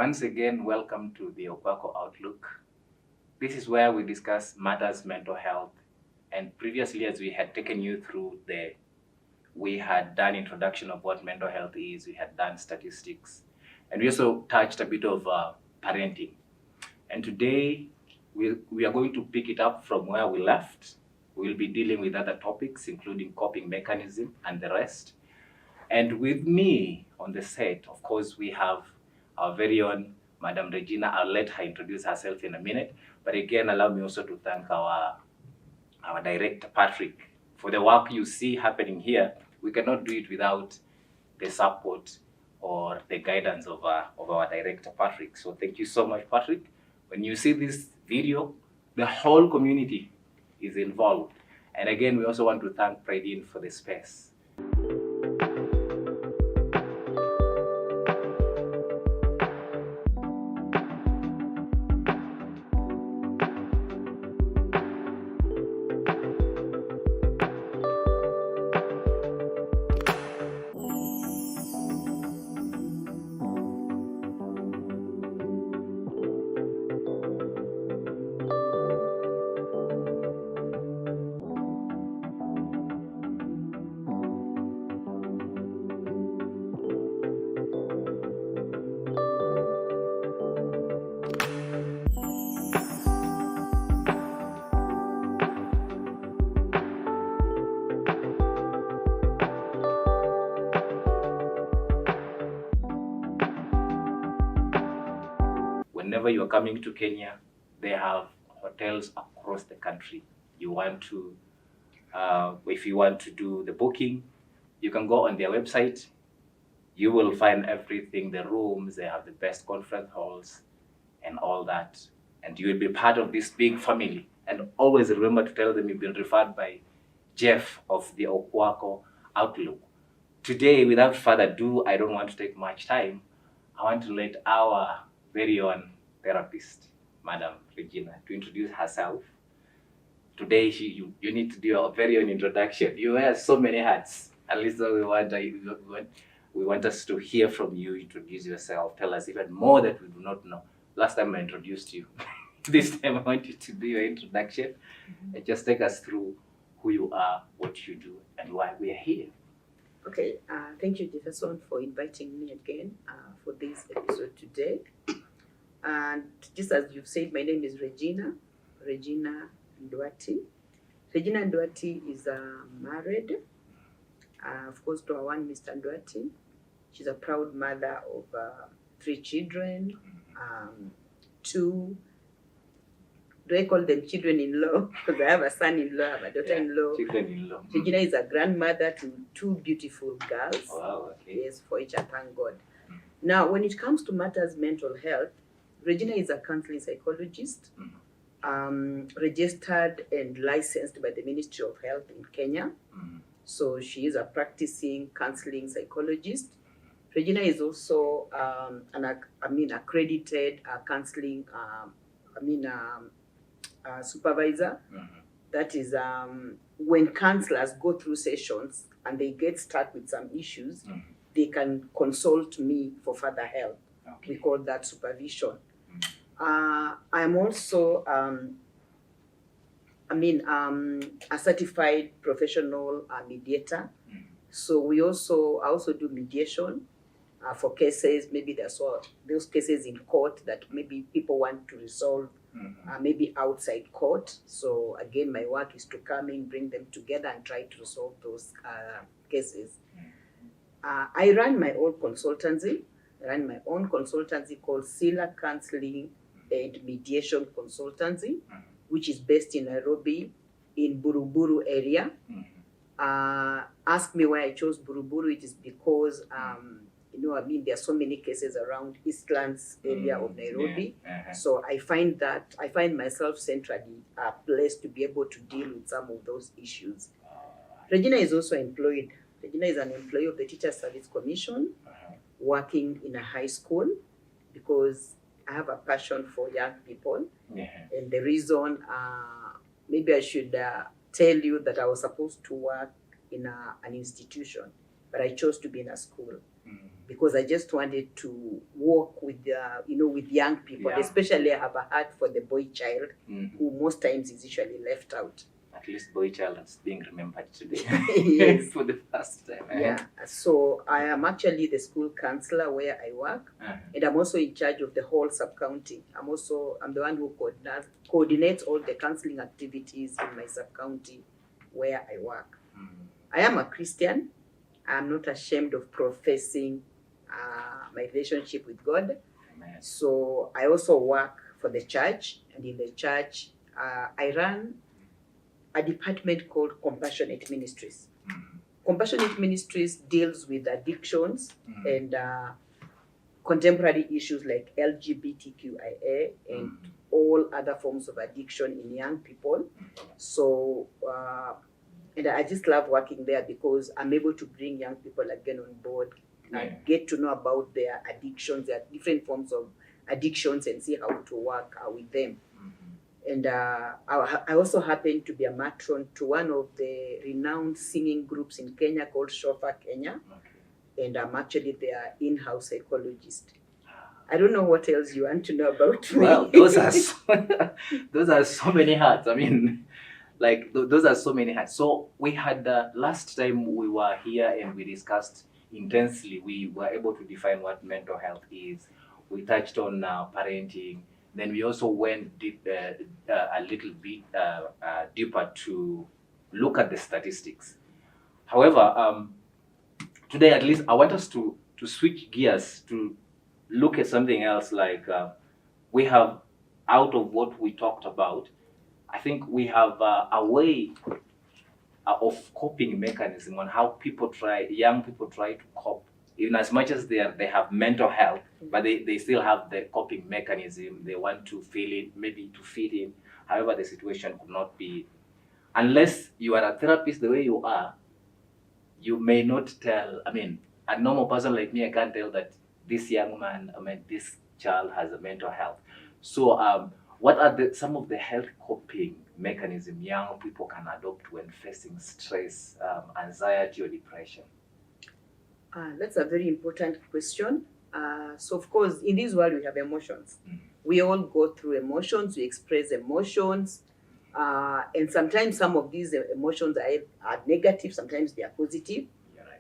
Once again, welcome to the Okwako Outlook. This is where we discuss matters mental health. And previously, as we had taken you through we had done introduction of what mental health is, we had done statistics, and we also touched a bit of parenting. And today, we are going to pick it up from where we left. We'll be dealing with other topics, including coping mechanism and the rest. And with me on the set, of course, we have our very own Madam Regina. I'll let her introduce herself in a minute. But again, allow me also to thank our director, Patrick, for the work you see happening here. We cannot do it without the support or the guidance of our director, Patrick. So thank you so much, Patrick. When you see this video, the whole community is involved. And again, we also want to thank Pridine for the space. Whenever you're coming to Kenya, they have hotels across the country. You want to, if you want to do the booking, you can go on their website. You will find everything, the rooms, they have the best conference halls and all that. And you will be part of this big family. And always remember to tell them you've been referred by Jeff of the Okwako Outlook. Today, without further ado, I don't want to take much time. I want to let our very own therapist, Madam Regina, to introduce herself. Today, you need to do a very own introduction. You wear so many hats. At least we want us to hear from you. Introduce yourself. Tell us even more that we do not know. Last time I introduced you. This time I want you to do your introduction and just take us through who you are, what you do, and why we are here. Okay, thank you, Jefferson, for inviting me again for this episode today. And just as you've said, my name is Regina Nduati. Regina Nduati is married, of course, to our one Mr. Nduati. She's a proud mother of 3 children, 2, do I call them children-in-law? Because I have a son-in-law, I have a daughter-in-law. Children-in-law. Regina is a grandmother to 2 beautiful girls. Wow, okay. Yes, for each, I thank God. Now, when it comes to matters mental health, Regina is a counseling psychologist, registered and licensed by the Ministry of Health in Kenya. So she is a practicing counseling psychologist. Regina is also accredited counseling supervisor. That is when counselors go through sessions and they get stuck with some issues, they can consult me for further help. Okay. We call that supervision. I'm also a certified professional mediator. So I also do mediation for cases. Maybe there's those cases in court that maybe people want to resolve, maybe outside court. So again, my work is to come in, bring them together, and try to resolve those cases. I run my own consultancy. Called Sila Counseling and Mediation Consultancy, which is based in Nairobi, in Buruburu area. Ask me why I chose Buruburu. It is because there are so many cases around Eastlands area of Nairobi. Yeah. So I find myself centrally placed to be able to deal with some of those issues. Regina is also employed. Regina is an employee of the Teacher Service Commission, working in a high school, because I have a passion for young people. And the reason, maybe I should tell you that I was supposed to work in an institution, but I chose to be in a school. because I just wanted to work with with young people, especially I have a heart for the boy child, who most times is usually left out. At least boy child is being remembered today. Yes. For the first time. Yeah. So I am actually the school counselor where I work, and I'm also in charge of the whole sub-county. I'm the one who coordinates all the counseling activities in my sub-county where I work. I am a Christian. I'm not ashamed of professing my relationship with God. Amen. So I also work for the church, and in the church, I run a department called Compassionate Ministries. Compassionate Ministries deals with addictions and contemporary issues like LGBTQIA and all other forms of addiction in young people. So, and I just love working there because I'm able to bring young people again on board and get to know about their addictions, their different forms of addictions, and see how to work with them. And I also happen to be a matron to one of the renowned singing groups in Kenya called Shofa Kenya. And I'm actually their in-house psychologist. I don't know what else you want to know about me. Well, those are so many hats. I mean, like those are so many hats. So we had last time we were here and we discussed intensely. We were able to define what mental health is. We touched on parenting. Then we also went deep, a little bit deeper to look at the statistics. However, today at least I want us to switch gears to look at something else. Like we have, out of what we talked about, I think we have a way of coping mechanism on how young people try to cope. Even as much as they have mental health, but they still have the coping mechanism. They want to feel it, maybe to fit in. However, the situation could not be. Unless you are a therapist the way you are, you may not tell. I mean, a normal person like me, I can't tell that this young man, this child has a mental health. So, what are some of the health coping mechanism young people can adopt when facing stress, anxiety, or depression? That's a very important question. So, of course, in this world, we have emotions. We all go through emotions, we express emotions. And sometimes some of these emotions are negative, sometimes they are positive.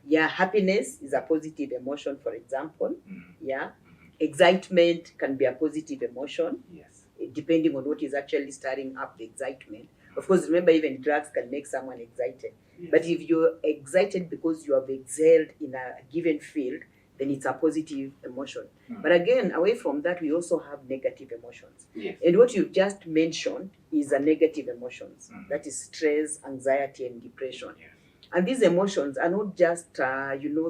Yeah, happiness is a positive emotion, for example. Yeah. Excitement can be a positive emotion. Yes. Depending on what is actually stirring up the excitement. Of course, remember, even drugs can make someone excited. Yes. But if you're excited because you have excelled in a given field, then it's a positive emotion. But again, away from that, we also have negative emotions. Yes. And what you've just mentioned is a negative emotions. That is stress, anxiety, and depression. Yes. And these emotions are not just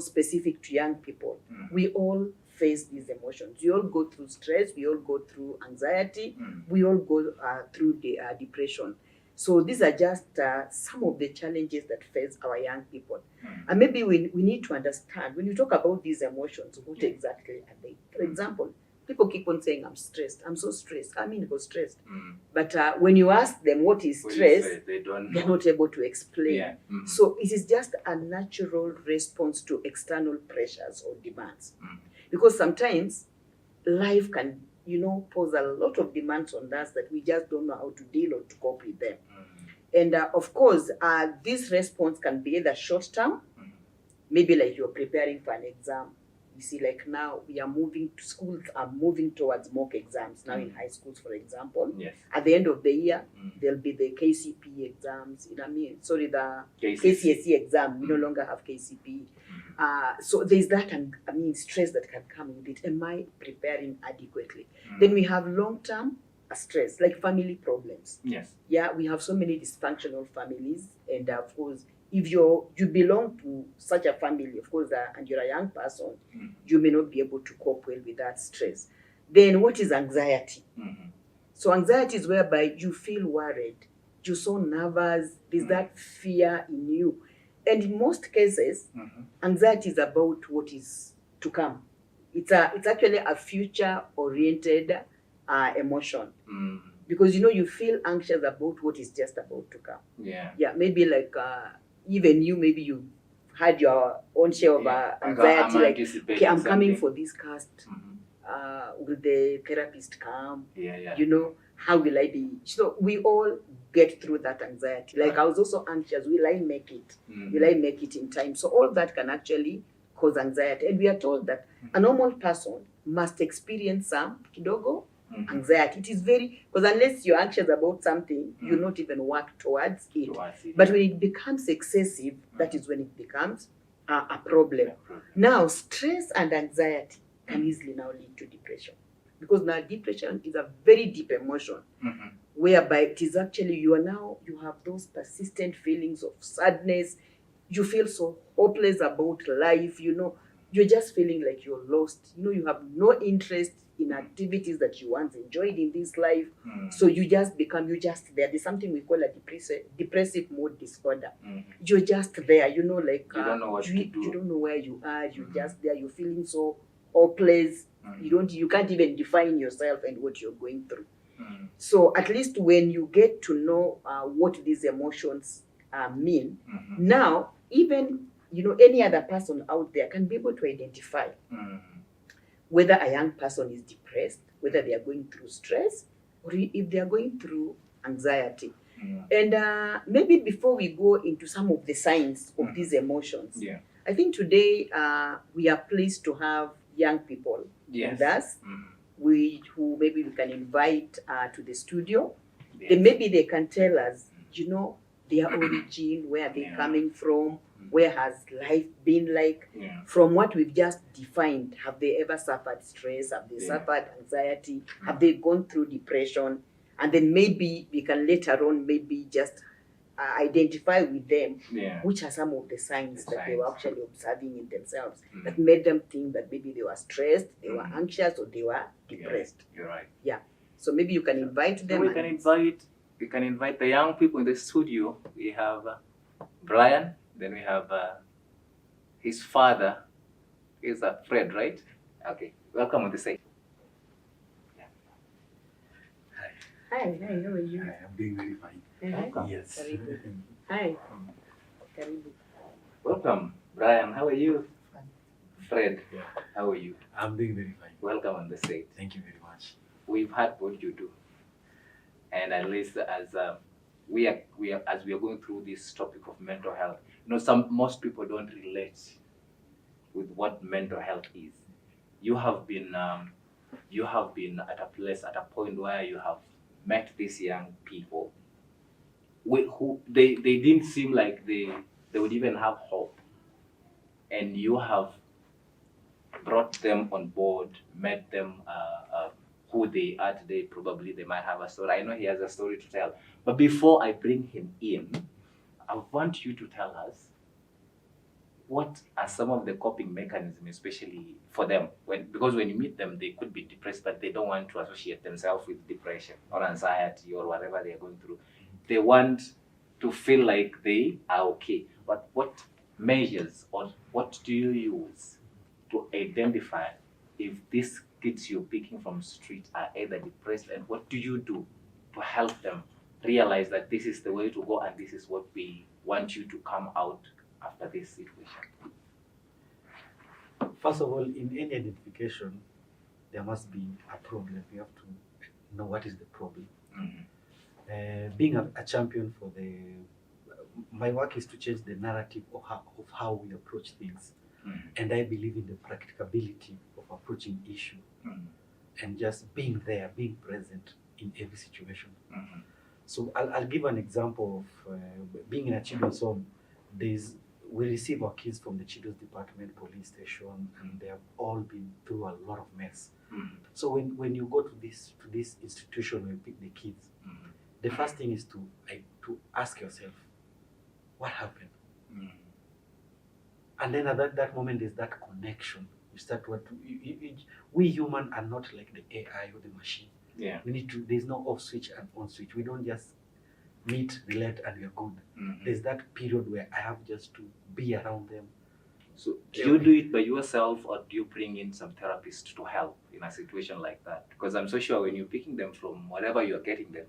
specific to young people. We all face these emotions. We all go through stress. We all go through anxiety. We all go through the depression. So these are just some of the challenges that face our young people. And maybe we need to understand, when you talk about these emotions, what exactly are they? For example, people keep on saying, I'm stressed. I'm so stressed. I mean, go stressed. But when you ask them what is stress, they're not able to explain. Yeah. So it is just a natural response to external pressures or demands. Because sometimes life can, pose a lot of demands on us that we just don't know how to deal or to cope with them. And of course, this response can be either short term, maybe like you're preparing for an exam. You see, like now schools are moving towards mock exams now in high schools, for example. Yes. At the end of the year, there'll be the KCP exams. The KCSE exam. We no longer have KCP. So there's that, stress that can come with it. Am I preparing adequately? Then we have long-term stress, like family problems. Yes. Yeah, we have so many dysfunctional families, and of course, if you belong to such a family, of course, and you're a young person, you may not be able to cope well with that stress. Then what is anxiety? So anxiety is whereby you feel worried, you're so nervous, there's that fear in you. And in most cases, anxiety is about what is to come. It's actually a future-oriented emotion. Because, you feel anxious about what is just about to come. Yeah. Yeah, maybe like... even maybe you had your own share of anxiety, like, okay, I'm coming for this cast. Will the therapist come? You know, how will I be? So we all get through that anxiety. Like, I was also anxious. Will I make it? Will I make it in time? So all that can actually cause anxiety. And we are told that a normal person must experience some kidogo anxiety. It is very, because unless you're anxious about something, you'll not even work towards it. But when it becomes excessive, that is when it becomes a problem. Now, stress and anxiety can easily now lead to depression, because now depression is a very deep emotion, whereby it is actually you have those persistent feelings of sadness. You feel so hopeless about life. You know, you're just feeling like you're lost. You know, you have no interest in activities that you once enjoyed in this life. So you just there. There's something we call a depressive mood disorder. You're just there, you know, like you don't know what to do. You don't know where you are. You're just there. You're feeling so hopeless. You can't even define yourself and what you're going through. So at least when you get to know what these emotions mean, now even, you know, any other person out there can be able to identify whether a young person is depressed, whether they are going through stress, or if they are going through anxiety. And maybe before we go into some of the signs of these emotions, I think today we are pleased to have young people with us, who maybe we can invite to the studio. Then maybe they can tell us, you know, their origin, where they're coming from, where has life been like. From what we've just defined, have they ever suffered stress? Have they suffered anxiety? Have they gone through depression? And then maybe we can later on maybe just identify with them which are some of the signs that they were actually observing in themselves that made them think that maybe they were stressed, they were anxious, or they were depressed. You're right. Yeah. So maybe you can invite them. We can invite the young people in the studio. We have Brian, then we have his father is Fred, right? Okay. Welcome on the side. Hi, how are you? Hi, I'm doing very fine. Welcome. Yes. Hi. Karibu. Welcome, Brian. How are you? Fred, how are you? I'm doing very fine. Welcome on the stage. Thank you very much. We've heard what you do, and at least as we are going through this topic of mental health, you know, most people don't relate with what mental health is. You have been at a point where you have met these young people who they didn't seem like they would even have hope, and you have brought them on board, made them who they are today. Probably they might have a story. I know he has a story to tell. But before I bring him in, I want you to tell us what are some of the coping mechanisms, especially for them. Because when you meet them, they could be depressed, but they don't want to associate themselves with depression or anxiety or whatever they are going through. They want to feel like they are okay. But what measures or what do you use to identify if these kids you're picking from the street are either depressed, and what do you do to help them realize that this is the way to go and this is what we want you to come out after this situation? First of all, in any identification, there must be a problem. You have to know what is the problem. Being a champion for my work is to change the narrative of how we approach things. And I believe in the practicability of approaching issue and just being there, being present in every situation. So I'll give an example of being in a children's home. We receive our kids from the children's department, police station, and they have all been through a lot of mess. So when you go to this institution where you pick the kids, the first thing is to ask yourself, what happened? And then at that moment, there's that connection. You start we human are not like the AI or the machine. Yeah. There's no off switch and on switch. We don't just meet, relate, and we're good. There's that period where I have just to be around them. So do you do it by yourself, or do you bring in some therapists to help in a situation like that? Because I'm so sure when you're picking them from wherever you're getting them,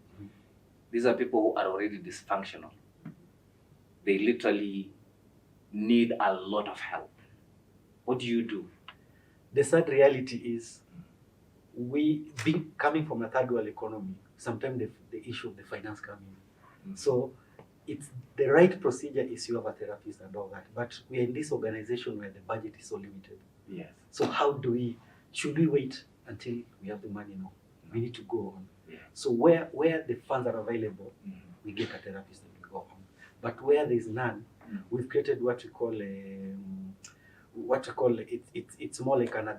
these are people who are already dysfunctional. They literally need a lot of help. What do you do? The sad reality is, we being coming from a third world economy, sometimes the issue of the finance come in. So it's the right procedure is you have a therapist and all that, but we are in this organization where the budget is so limited. Yes. So how should we wait until we have the money? No, we need to go on. Yeah. So where the funds are available, we get a therapist and we go on. But where there is none, we've created what we call it's more like an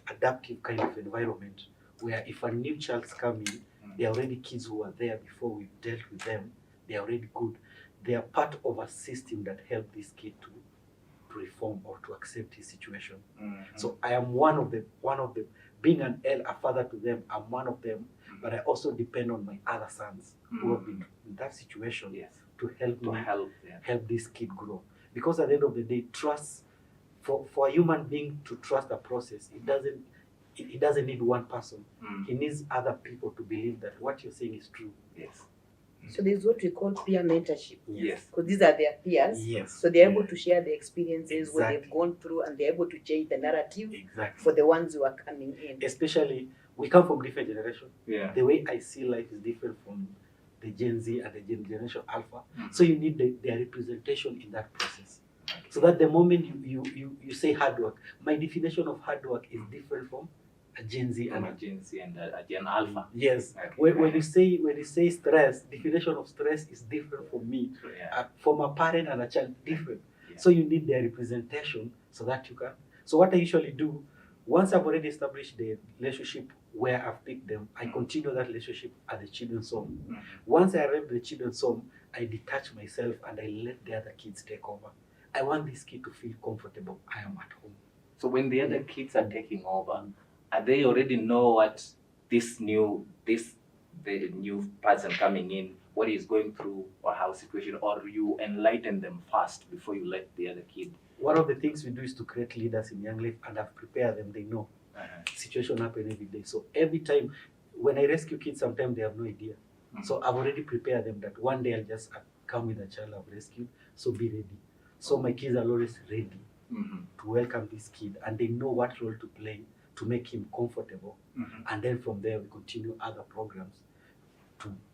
adaptive kind of environment, where if a new child's coming, there are already kids who are there before we've dealt with them. They are already good. They are part of a system that help this kid to reform or to accept his situation. So I am one of the being a father to them. I'm one of them, but I also depend on my other sons who have been in that situation, Yes. to help To me help this kid grow. Because at the end of the day, trust for a human being to trust a process, it doesn't need one person. He needs other people to believe that what you're saying is true. Yes. So there's what we call peer mentorship. Yes. Because these are their peers. Yes. So they're able to share the experiences, what Exactly. they've gone through, and they're able to change the narrative Exactly. for the ones who are coming in. Especially, we come from different generations. Yeah. The way I see life is different from the Gen Z and the Generation Alpha. So you need their representation in that process. So that the moment you say hard work, my definition of hard work is different from a Gen Z From and a Gen Z and a Gen Alpha. yes. Okay. When you say stress, definition of stress is different from me. Yeah. From a parent and a child, different. Yeah. So you need their representation so that you can. So what I usually do, once I've already established the relationship where I've picked them, I continue that relationship at the children's home. Once I arrive at the children's home, I detach myself and I let the other kids take over. I want this kid to feel comfortable. I am at home. So when the other kids are taking over, are they already know what the new person coming in, what he's going through or how situation, or you enlighten them first before you let the other kid? One of the things we do is to create leaders in young life, and I've prepared them. They know situation happen every day. So every time when I rescue kids, sometimes they have no idea. So I've already prepared them that one day I'll just come with a child I've rescued. So be ready. So my kids are always ready to welcome this kid, and they know what role to play to make him comfortable. And then from there we continue other programs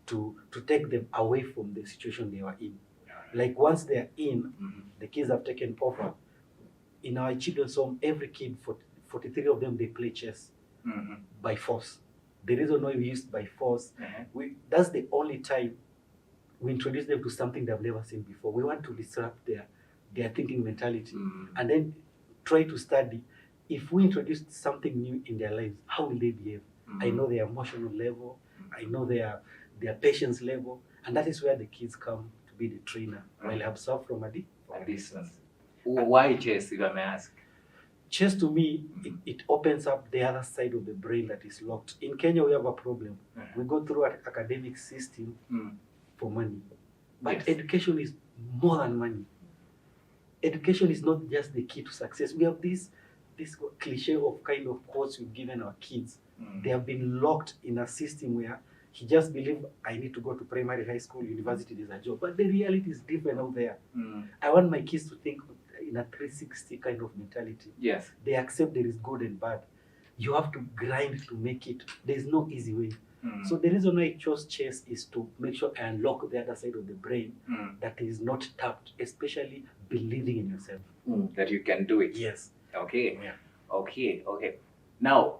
to take them away from the situation they were in. Like once they're in, the kids have taken over. In our children's home, every kid, 43 of them, they play chess by force. The reason why we used by force, that's the only time we introduce them to something they've never seen before. We want to disrupt their thinking mentality and then try to study. If we introduce something new in their lives, how will they behave? I know their emotional level, I know their patience level, and that is where the kids come to be the trainer, while I observe from a distance. Why chess, if I may ask? Chess to me, it opens up the other side of the brain that is locked. In Kenya, we have a problem. We go through an academic system for money. But education is more than money. Education is not just the key to success. We have this cliche of kind of quotes we've given our kids. They have been locked in a system where he just believes, I need to go to primary, high school, university, there's a job. But the reality is different out there. I want my kids to think in a 360 kind of mentality. Yes. They accept there is good and bad. You have to grind to make it. There's no easy way. So the reason why I chose chess is to make sure I unlock the other side of the brain that is not tapped, especially believing in yourself. That you can do it. Yes. Okay. Yeah. Okay. Now,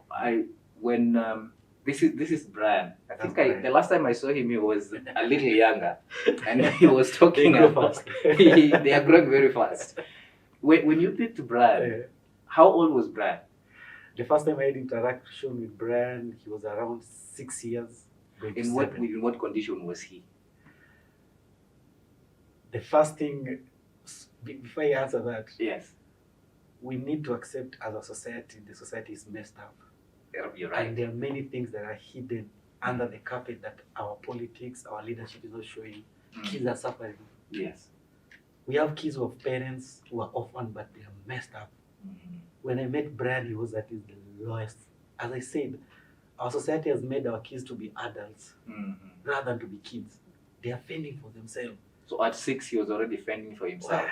this is Brian. I think Brian. the last time I saw him, he was a little younger, and he was talking They grow about fast. they are growing very fast. When you picked Brian, how old was Brian? The first time I had interaction with Brian, he was around 6 years. In what condition was he? The first thing, before I answer that, Yes, we need to accept as a society, the society is messed up. you're right. And there are many things that are hidden under the carpet that our politics, our leadership is not showing. Kids are suffering. Yes. We have kids who have parents who are orphaned, but they are messed up. When I met Brian, he was at the lowest. As I said, our society has made our kids to be adults rather than to be kids. They are fending for themselves. So at 6, he was already fending for himself.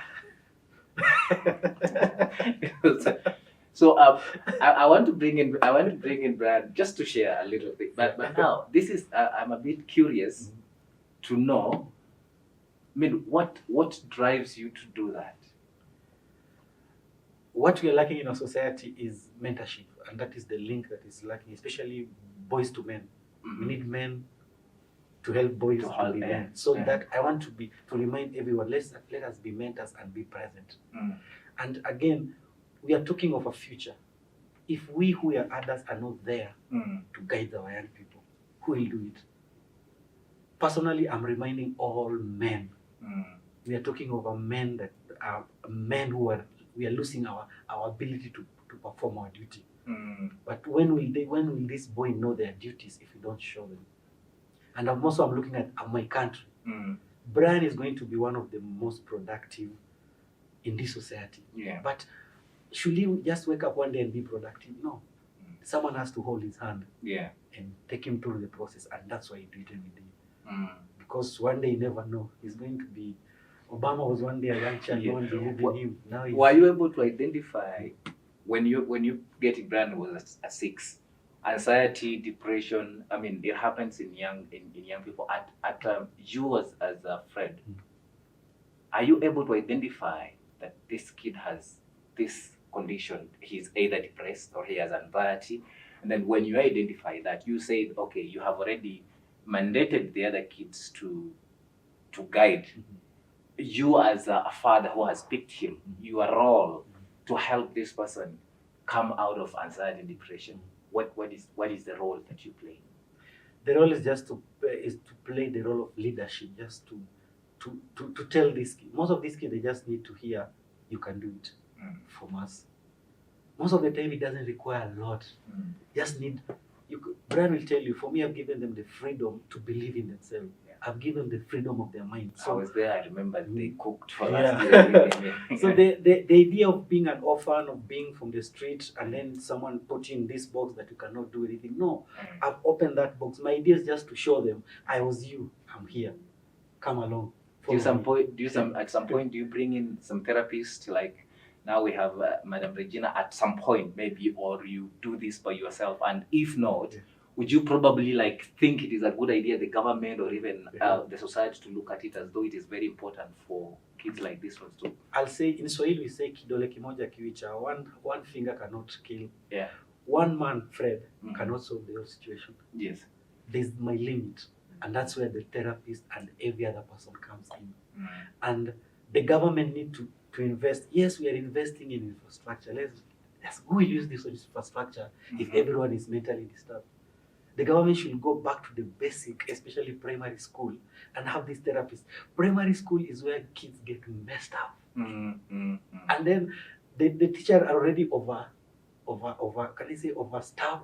So I want to bring in Brian just to share a little bit. But now this is I'm a bit curious to know. I mean, what drives you to do that? What we are lacking in our society is mentorship, and that is the link that is lacking, especially boys to men. We need men to help boys to be men. So that I want to remind everyone, let us be mentors and be present. And again, we are talking of a future. If we who are adults are not there to guide our young people, who will do it? Personally, I'm reminding all men. We are talking of men that are men who are, we are losing our ability to perform our duty. But when will this boy know their duties if we don't show them? And I'm looking at my country. Brian is going to be one of the most productive in this society. Yeah. But should he just wake up one day and be productive? No. Someone has to hold his hand. Yeah. And take him through the process, and that's why he do it every day. Because one day you never know. He's going to be. Obama was one day a young child. No one believed in him. Now he's. Were you able to identify when you get it? Brian was a 6. Anxiety, depression. I mean, it happens in young people. At you as a friend, are you able to identify that this kid has this condition? He's either depressed or he has anxiety. And then when you identify that, you say, okay, you have already mandated the other kids to guide. You as a father who has picked him, your role to help this person come out of anxiety and depression. What is the role that you play? The role is just to play the role of leadership, just to tell these kids. Most of these kids, they just need to hear, you can do it from us. Most of the time, it doesn't require a lot. Just need. Brian will tell you, for me, I've given them the freedom to believe in themselves. I've given them the freedom of their mind. So I was there, I remember they cooked for us. So the idea of being an orphan, of being from the street, and then someone put in this box that you cannot do anything. No, I've opened that box. My idea is just to show them, I was you, I'm here. Come along. At some point, do you bring in some therapists, like now we have Madam Regina at some point maybe, or you do this by yourself? And if not, would you probably think it is a good idea, the government or even the society, to look at it as though it is very important for kids like this ones too? I'll say, in Swahili we say kidole kimoja kiwicha, one finger cannot kill. Yeah. One man, Fred, cannot solve the whole situation. Yes. There's my limit. And that's where the therapist and every other person comes in. And the government need to invest. Yes, we are investing in infrastructure. Who will use this infrastructure if everyone is mentally disturbed? The government should go back to the basic, especially primary school, and have these therapists. Primary school is where kids get messed up. And then the teachers are already overstaffed,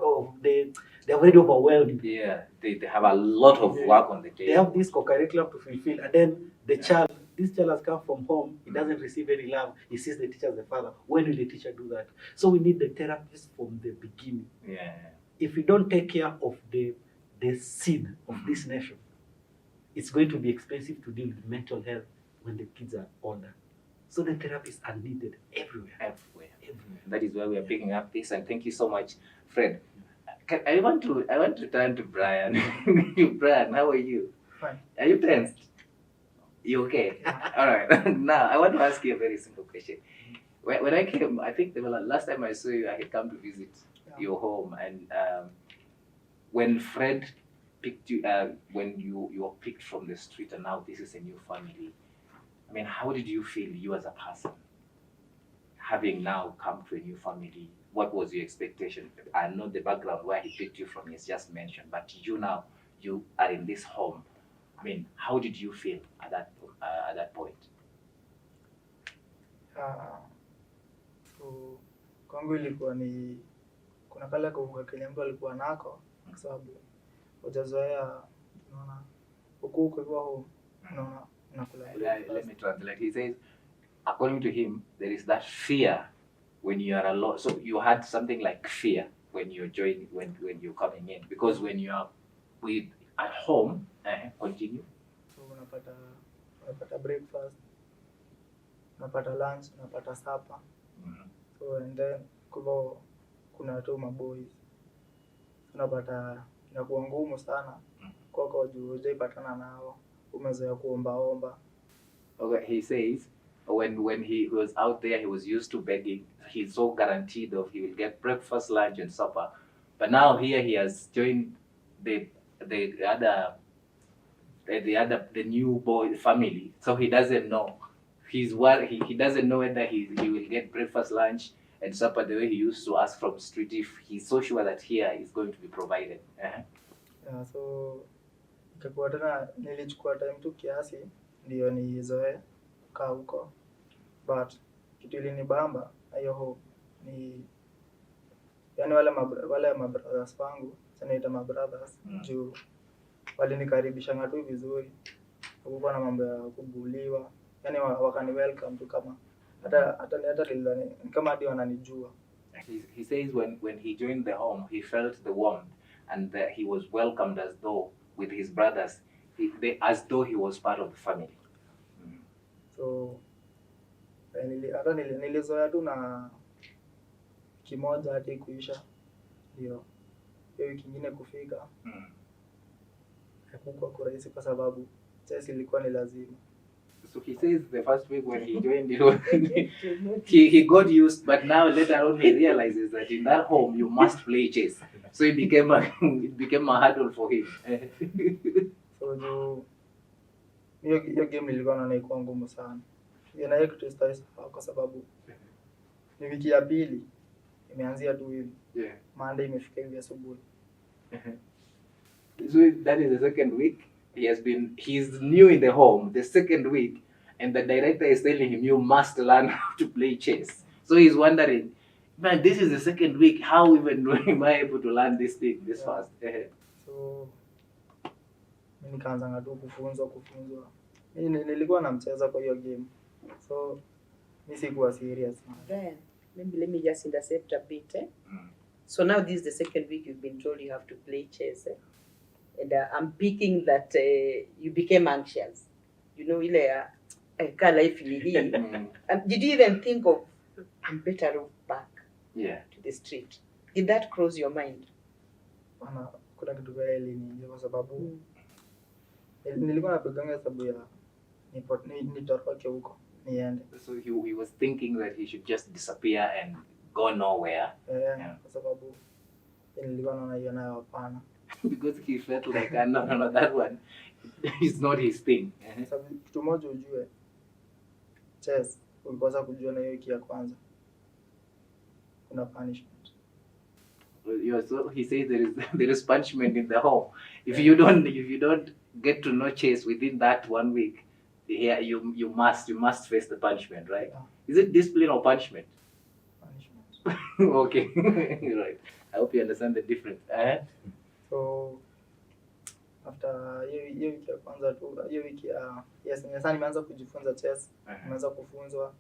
or they're already overwhelmed. Yeah, they have a lot of work on the day. They have this co-curriculum to fulfill, and then this child has come from home, he doesn't receive any love, he sees the teacher as the father. When will the teacher do that? So we need the therapist from the beginning. Yeah. If we don't take care of the seed of this nation, it's going to be expensive to deal with mental health when the kids are older. So the therapists are needed everywhere. That is why we are picking up this, and thank you so much, Fred. I want to turn to Brian. Brian, how are you? Fine. Are you tensed? You okay? All right. Now I want to ask you a very simple question. When I came, I think the last time I saw you, I had come to visit your home, and when Fred picked you, when you were picked from the street, and now this is a new family. I mean, how did you feel, you as a person, having now come to a new family? What was your expectation? I know the background where he picked you from is just mentioned, but you are in this home. I mean, how did you feel at that point? So kwangu ilikuwa ni kuna kale kuvuka kenye mtu alikuwa nako, kwa sababu hujazoea, unaona huko hivyo home, unaona unakula. Let me translate. He says, according to him, there is that fear when you are alone. So you had something like fear when you're joining, when you're coming in, because when you are at home, continue. So unapata breakfast, unapata lunch, unapata supper. So and then kwa kuna tu maboys. Unapata inakuwa ngumu sana kwa juu hujaipatana nao, umezoea kuomba. Okay, he says when he was out there, he was used to begging. He's so guaranteed of he will get breakfast, lunch, and supper. But now here he has joined the the new boy family, so he doesn't know. He doesn't know whether he will get breakfast, lunch, and supper the way he used to ask from street. If he's so sure that here is going to be provided. Yeah, so ikakuwa tena nilichukua time tu kiasi ndio nizoe kukaa huko, but kitu ilinibamba hiyo ni yani wale mabrothers wangu, sanaita mabrothers juu walinikaribisha tu vizuri, hakukuwa na mambo ya kubuliwa, yani wakani welcome tu kama hata lilani kama hadi wananijua. He says when he joined the home, he felt the warmth and that he was welcomed as though with his brothers, as though he was part of the family. So hata nilizoea tu na kimoja hadi kuisha, ndio hiyo wiki nyingine kufika hakukuwa kurahisi kwa sababu chess ilikuwa ni lazima. So he says the first week when he joined, he got used, but now later on he realizes that in that home you must play chess. So it became a hurdle for him. So hiyo game ilikuwa naona ikuwa ngumu sana. Na hiyo kitu sitaisahau kwa sababu ni wiki ya pili imeanzia tu hivi. Yeah. Monday imefika hivi asubuhi. So that is the second week. He's new in the home, the second week, and the director is telling him you must learn how to play chess. So he's wondering, man, this is the second week. How even am I able to learn this thing this fast? So nikaanza tu kufunzwa. Nilikuwa namcheza kwa hiyo game. So mimi sikuwa serious. Brian, maybe let me just intercept a bit. So now this is the second week you've been told you have to play chess. And I'm picking that you became anxious. You know, ile life ni hii. Did you even think of I'm better off back to the street? Did that cross your mind? Kuna kitu gani ni kwa sababu nilikuwa napiganga hesabu ya nitoroke huko niende. So he was thinking that he should just disappear and go nowhere. Kwa sababu nilikuwa naona hiyo nayo hapana. Because he felt like no, that one is not his thing. Sababu kitu moja ujue, chess ulikosa kujua na hiyo wiki ya kwanza kuna punishment. So he says there is punishment in the home. If you don't get to know chess within that 1 week, here you must face the punishment, right? Yeah. Is it discipline or punishment? Punishment. Okay. Right. I hope you understand the difference. So after hiyo wiki ya kwanza tu, hiyo wiki sasa nimeanza kujifunza chess, nimeanza kufunzwa.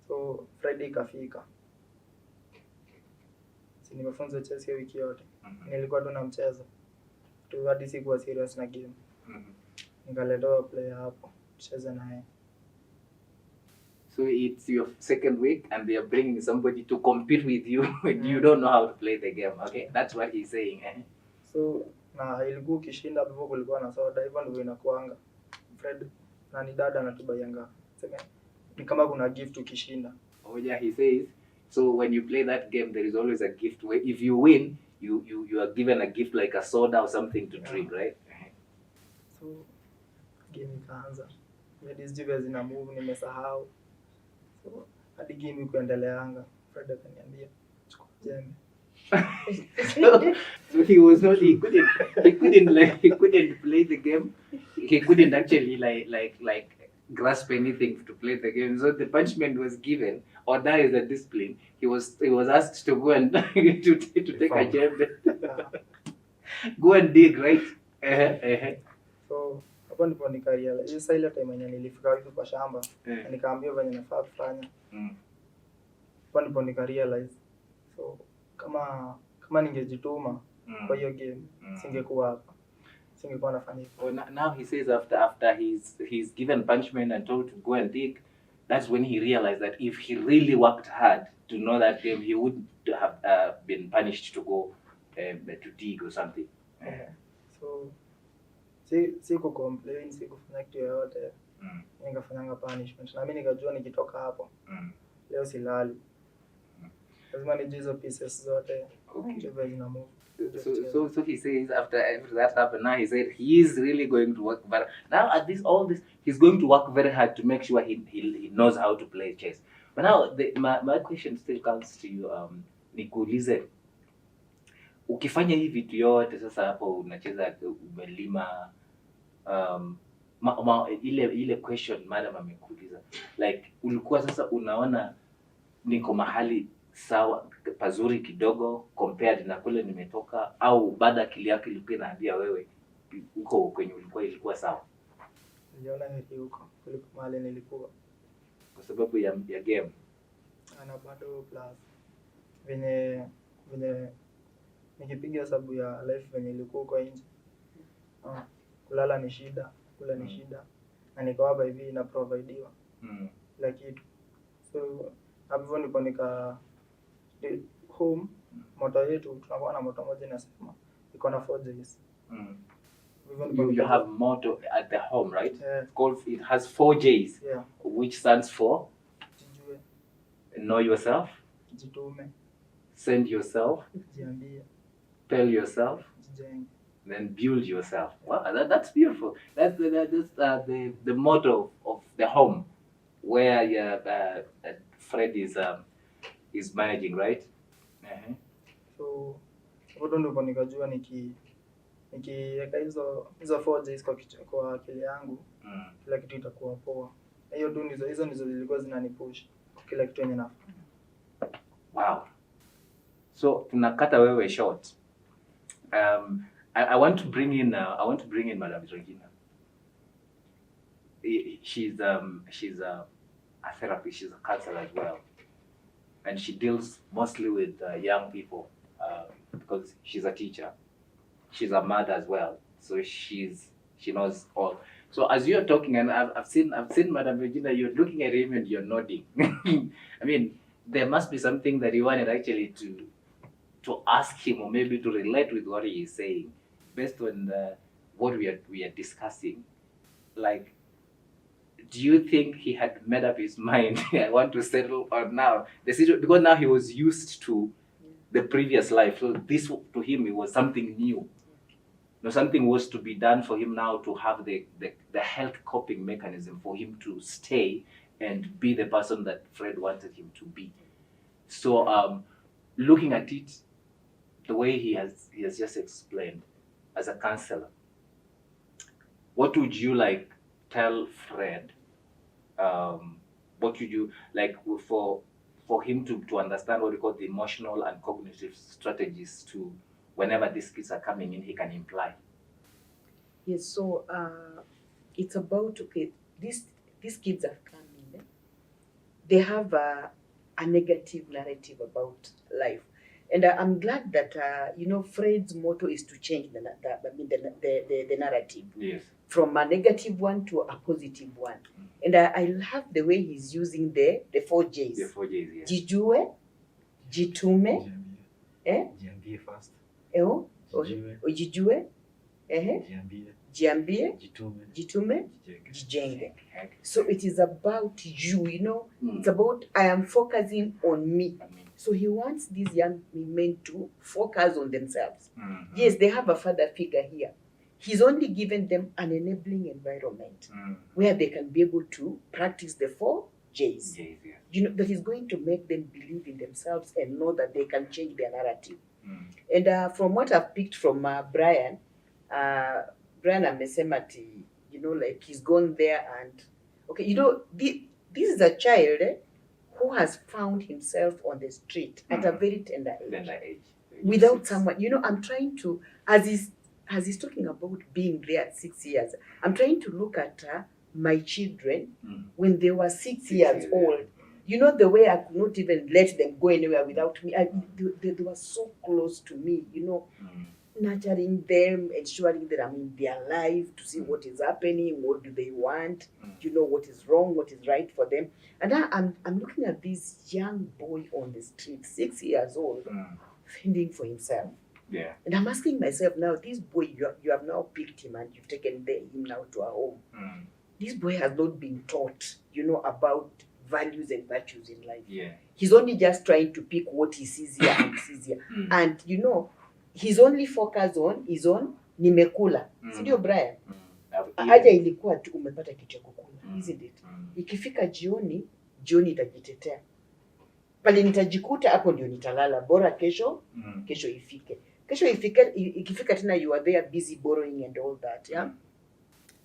So Friday ikafika. Nimefunzwa chess hiyo wiki yote. Nilikuwa tu na mchezo. Tu hadi sikuwa serious na game. Nikaletewa player hapo, cheza naye. So it's your second week and they are bringing somebody to compete with you and you don't know how to play the game. Okay, that's what he's saying. So na ilikuwa ukishinda hapo kulikuwa na soda, hivyo ndivyo inakuanga. Fred na ni dada anatubayanga. Sema ni kama kuna gift ukishinda. Oh yeah, he says so when you play that game there is always a gift where if you win you are given a gift like a soda or something to drink, right? So game ikaanza. Hadi sijui zina move nimesahau. So hadi game kuendeleanga. Fred akaniambia chukua jembe. So he couldn't play the game. He couldn't actually like grasp anything to play the game. So the punishment was given, or that is the discipline. He was asked to go and to take a jembe. Go and dig, right? So hapo ndipo nikarealize hiyo sasa ile time yenye nilifika hivi kwa shamba nikaambia venye nafaa kufanya. Hapo ndipo nikarealize. So kama ningejituma kwa hiyo game singekuwa hapa. Singekuwa nafanya hivyo. Now he says after he's given punishment and told to go and dig, that's when he realized that if he really worked hard to know that game, he wouldn't have been punished to go to dig or something. So si kucomplain, si kufanya kitu yoyote, nikafanyanga punishment, na mimi nikajua nikitoka hapo leo silali, lazima nijue hizo pieces zote vile zina move. So he says after that happened, now he said he is really going to work, but now at all this he's going to work very hard to make sure he knows how to play chess. But now my question still comes to you, nikuulize, ukifanya hii vitu yote sasa, hapo unacheza, umelima, ile question madam amekuuliza, like ulikuwa sasa unaona niko mahali sawa pazuri kidogo compared na kule nimetoka, au baada akili yako ilikuwa inaambia wewe uko kwenye ilikuwa sawa? Niliona heri huko kuliko mahali nilikuwa, kwa sababu ya game na bado plus venye nikipiga hesabu ya life venye ilikuwa huko nje, kulala ni shida, kula ni shida, na niko hapa hivi na provideiwa kila kitu. So hapo ndipo nika home, moto yetu tunakuwa na moto moja inasema iko na 4 J's. You have motto at the home, right? Yeah. It has 4 J's. Yeah. Which stands for Jijue, know yourself, jitume, send yourself, jiambie, tell yourself, jijenge, then build yourself. Wow, that's beautiful. That's the motto of the home where Fred is managing, right? So hapo ndipo nikajua nikiweka hizo 4 J's kwa akili yangu, kila kitu itakuwa poa. Hiyo tu hizo ndizo zilikuwa zinanipush kila kitu yenye nafanya. Wow. So tunakata wewe short. I want to bring in Madam Regina. She's a therapist, she's a counselor as well, and she deals mostly with young people because she's a teacher. She's a mother as well, so she knows all. So as you're talking, and I've seen Madam Regina, you're looking at him and you're nodding. I mean, there must be something that you wanted actually to ask him, or maybe to relate with what he is saying, based on what we are discussing. Like, do you think he had made up his mind? I want to settle on now the situation, because now he was used to the previous life. So this to him, it was something new. No, something was to be done for him now to have the health coping mechanism for him to stay and be the person that Fred wanted him to be. So looking at it the way he has just explained, as a counselor, what would you like tell Fred? What would you like for him to understand what we call the emotional and cognitive strategies to whenever these kids are coming in, he can imply? Yes, so it's about, okay, these kids have come in, they have a negative narrative about life. And I'm glad that, Fred's motto is to change the narrative. Yes. From a negative one to a positive one. And I love the way he's using the 4 J's. The 4 J's, yes. Jijue, jitume, Jiambie first. Jijue, jiambie, jitume, jijenge. So it is about you, It's about, I am focusing on me. So he wants these young men to focus on themselves. Yes, they have a father figure here. He's only given them an enabling environment where they can be able to practice the 4 J's. That is going to make them believe in themselves and know that they can change their narrative. And from what I've picked from Brian amesema ati, like he's gone there and, okay, this is a child who has found himself on the street at a very tender age. Without someone, I'm trying to, as he's talking about being there at 6 years, I'm trying to look at my children when they were 6 years old. The way I could not even let them go anywhere without me. They were so close to me, nurturing them, ensuring that I'm in their life to see what is happening, what do they want, what is wrong, what is right for them. And I'm looking at this young boy on the street, 6 years old, fending for himself. Yeah. And I'm asking myself now, this boy, you have now picked him and you've taken him now to a home. This boy has not been taught, about values and virtues in life. Yeah. He's only just trying to pick what he sees here and sees here. And, his only focus on is on nimekula. Sindio Brian? Aja ilikuwa tu umepata kitu ya kukula. Isn't it? Ikifika jioni itajitetea. Pale nitajikuta hapo ndio nitalala. Bora kesho ifike. Ikifika tena you are there busy borrowing and all that, yeah?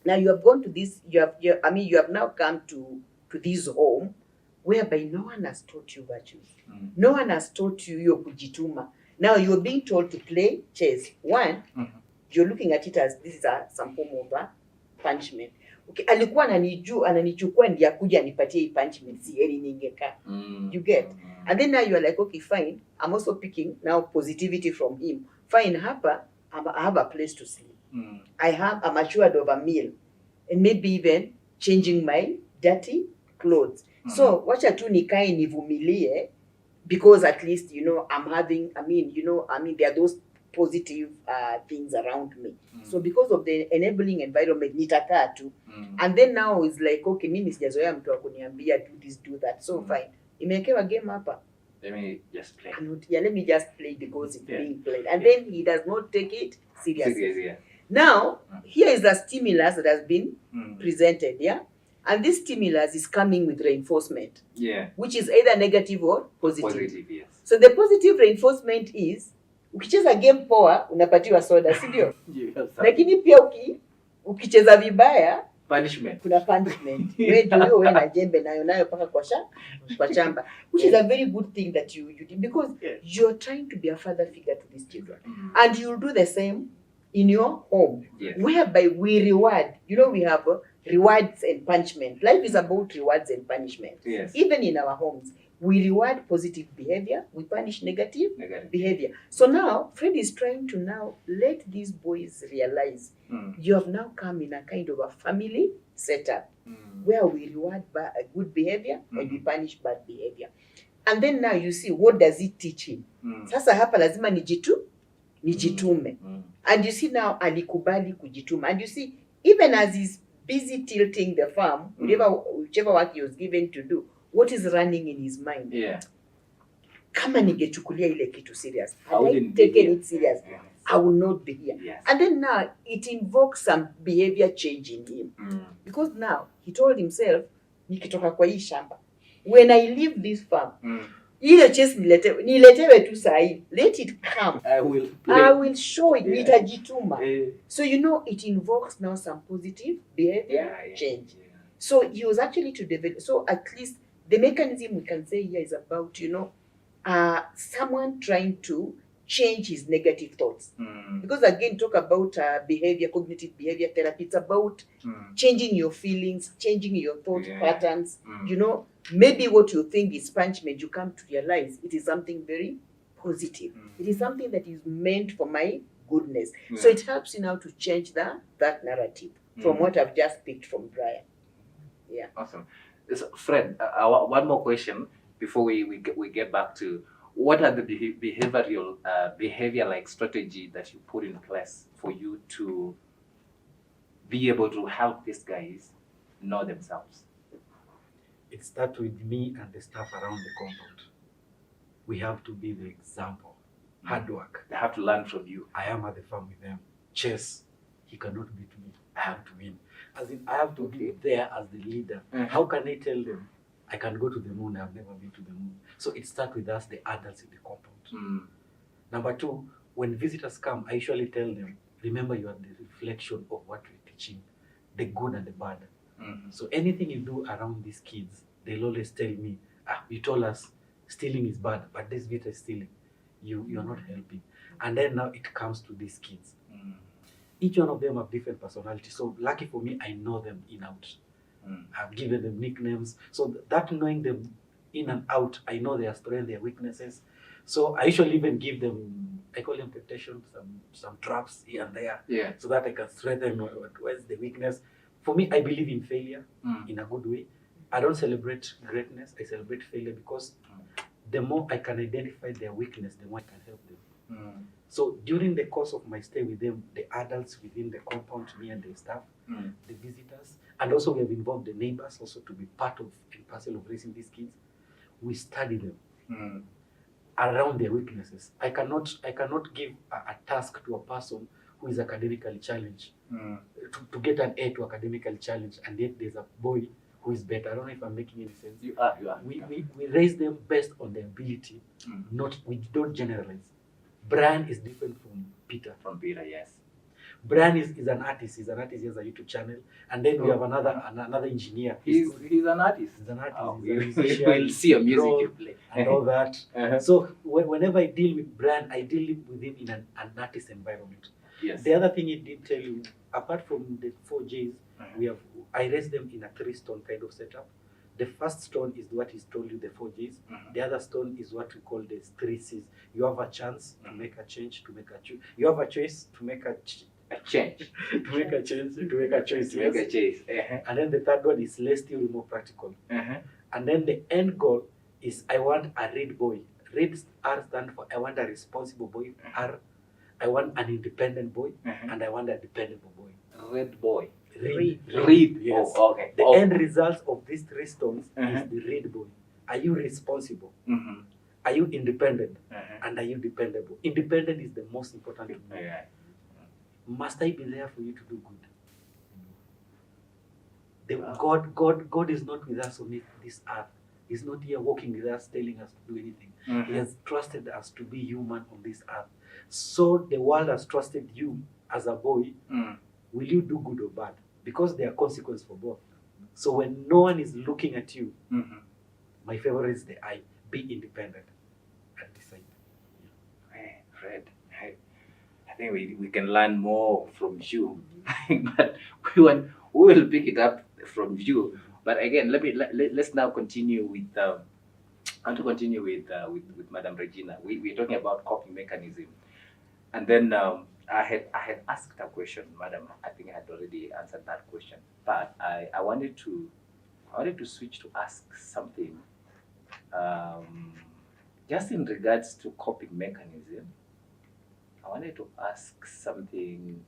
Now you have gone to this, you have now come to this home whereby no one has taught you virtues. No one has taught you your kujituma. Now you're being told to play chess. One, you're looking at it as this is some form of a punishment. Okay, alikuwa ananichukua ndiye akuja anipatie hii punishment, si heri ningekaa. You get? And then now you are like, okay, fine. I'm also picking now positivity from him. Fine, hapa, I have a place to sleep. I'm assured of a meal. And maybe even changing my dirty clothes. So, wacha tu nikae nivumilie, because at least, I'm having, there are those positive things around me. So because of the enabling environment, nitakaa tu. And then now it's like, okay, mimi sijazoea mtu akuniambia do this, do that. So fine. Imewekewa game hapa. Let me just play. Let me just play because it's being played. And then he does not take it seriously. Yeah. Now, here is a stimulus that has been presented, yeah? And this stimulus is coming with reinforcement. Yeah. Which is either negative or positive. Positive, yes. So the positive reinforcement is, ukicheza game poa, unapatiwa soda, si ndio? Lakini pia ukicheza vibaya, punishment. Kuna punishment. Wewe na jembe nayo paka kwa shamba. Which is a very good thing that you did, because you're trying to be a father figure to these children. And you'll do the same in your home, whereby we reward. We have rewards and punishment. Life is about rewards and punishment. Yes. Even in our homes, we reward positive behavior, we punish negative behavior. So now, Fred is trying to now let these boys realize you have now come in a kind of a family setup where we reward good behavior and we punish bad behavior. And then now you see, what does it teach him? Sasa hapa lazima nijitume. And you see now alikubali kujituma. And you see, even as he's busy tilting the farm, whichever work he was given to do, what is running in his mind? Yeah. Kama ningechukulia ile kitu serious, had I taken it serious, I will not be here. Yes. And then now it invokes some behavior change in him. Because now he told himself, nikitoka kwa hii shamba, when I leave this farm, ile chase niletewe tu sahi, let it come. I will show it, nitajituma. So it invokes now some positive behavior change. So he was actually to develop, so at least the mechanism we can say here is about, someone trying to change his negative thoughts. Because again, talk about behavior, cognitive behavior therapy. It's about changing your feelings, changing your thought patterns. Maybe what you think is punishment, you come to realize it is something very positive. It is something that is meant for my goodness. So it helps you now to change that narrative from what I've just picked from Brian. Yeah. Awesome. So, Fred, one more question before we get back to what are the behavior-like strategy that you put in place for you to be able to help these guys know themselves? It starts with me and the staff around the compound. We have to be the example. Hard work. They have to learn from you. I am at the farm with them. Chess, he cannot beat me. I have to win. As in, I have to be there as the leader. How can I tell them I can go to the moon? I've never been to the moon. So it starts with us, the adults in the compound. Number two, when visitors come, I usually tell them, remember you are the reflection of what we're teaching, the good and the bad. So anything you do around these kids, they'll always tell me, you told us stealing is bad, but this bit is stealing. You're not helping. And then now it comes to these kids. Each one of them have different personalities. So lucky for me, I know them in out. I've given them nicknames. So that knowing them in and out, I know their strengths, their weaknesses. So I usually even give them I call them temptation, some traps here and there, Yeah. so that I can strengthen where's the weakness. For me, I believe in failure in a good way. I don't celebrate greatness, I celebrate failure, because the more I can identify their weakness, the more I can help them. So during the course of my stay with them, the adults within the compound, me and the staff, the visitors, and also we have involved the neighbors also to be part of and parcel of raising these kids. We study them around their weaknesses. I cannot give a task to a person who is academically challenged to get an A to academically challenged, and yet there's a boy who is better. I don't know if I'm making any sense. You are. We raise them based on their ability, not, we don't generalize. Brian is different from Peter. From Peter, yes. Brian is an artist. He's an artist. He has a YouTube channel, and then we have another engineer. He's an artist. He's an artist. Oh, he's a we musician, will see a music draw, you play and all that. So whenever I deal with Brian, I deal with him in an artist environment. Yes. The other thing he did tell you, apart from the 4 J's, I raise them in a 3-stone kind of setup. The first stone is what he's told you, the 4 J's. The other stone is what we call the 3 C's. You have a chance to make a change, to make a choice. You have a choice to make a change. to make a change, to make a choice. To make a choice. And then the third one is less theory, more practical. And then the end goal is I want a read boy. Read, R stand for I want a responsible boy. R, I want an independent boy. And I want a dependable boy. Red boy. Read. Yes. Oh, okay. The end result of these 3 stones is the read boy. Are you responsible? Are you independent? And are you dependable? Independent is the most important to me. Must I be there for you to do good? God is not with us on this earth. He's not here walking with us, telling us to do anything. He has trusted us to be human on this earth. So the world has trusted you as a boy. Will you do good or bad? Because there are consequences for both. So when no one is looking at you, my favorite is the I. Be independent and decide. Fred, I think we can learn more from you, but we will pick it up from you. But again, let's now continue with. I want to continue with Madam Regina. We're talking about coping mechanism, and then I had asked a question, Madam. I think I had already answered that question, but I wanted to switch to ask something, just in regards to coping mechanism. I wanted to ask something.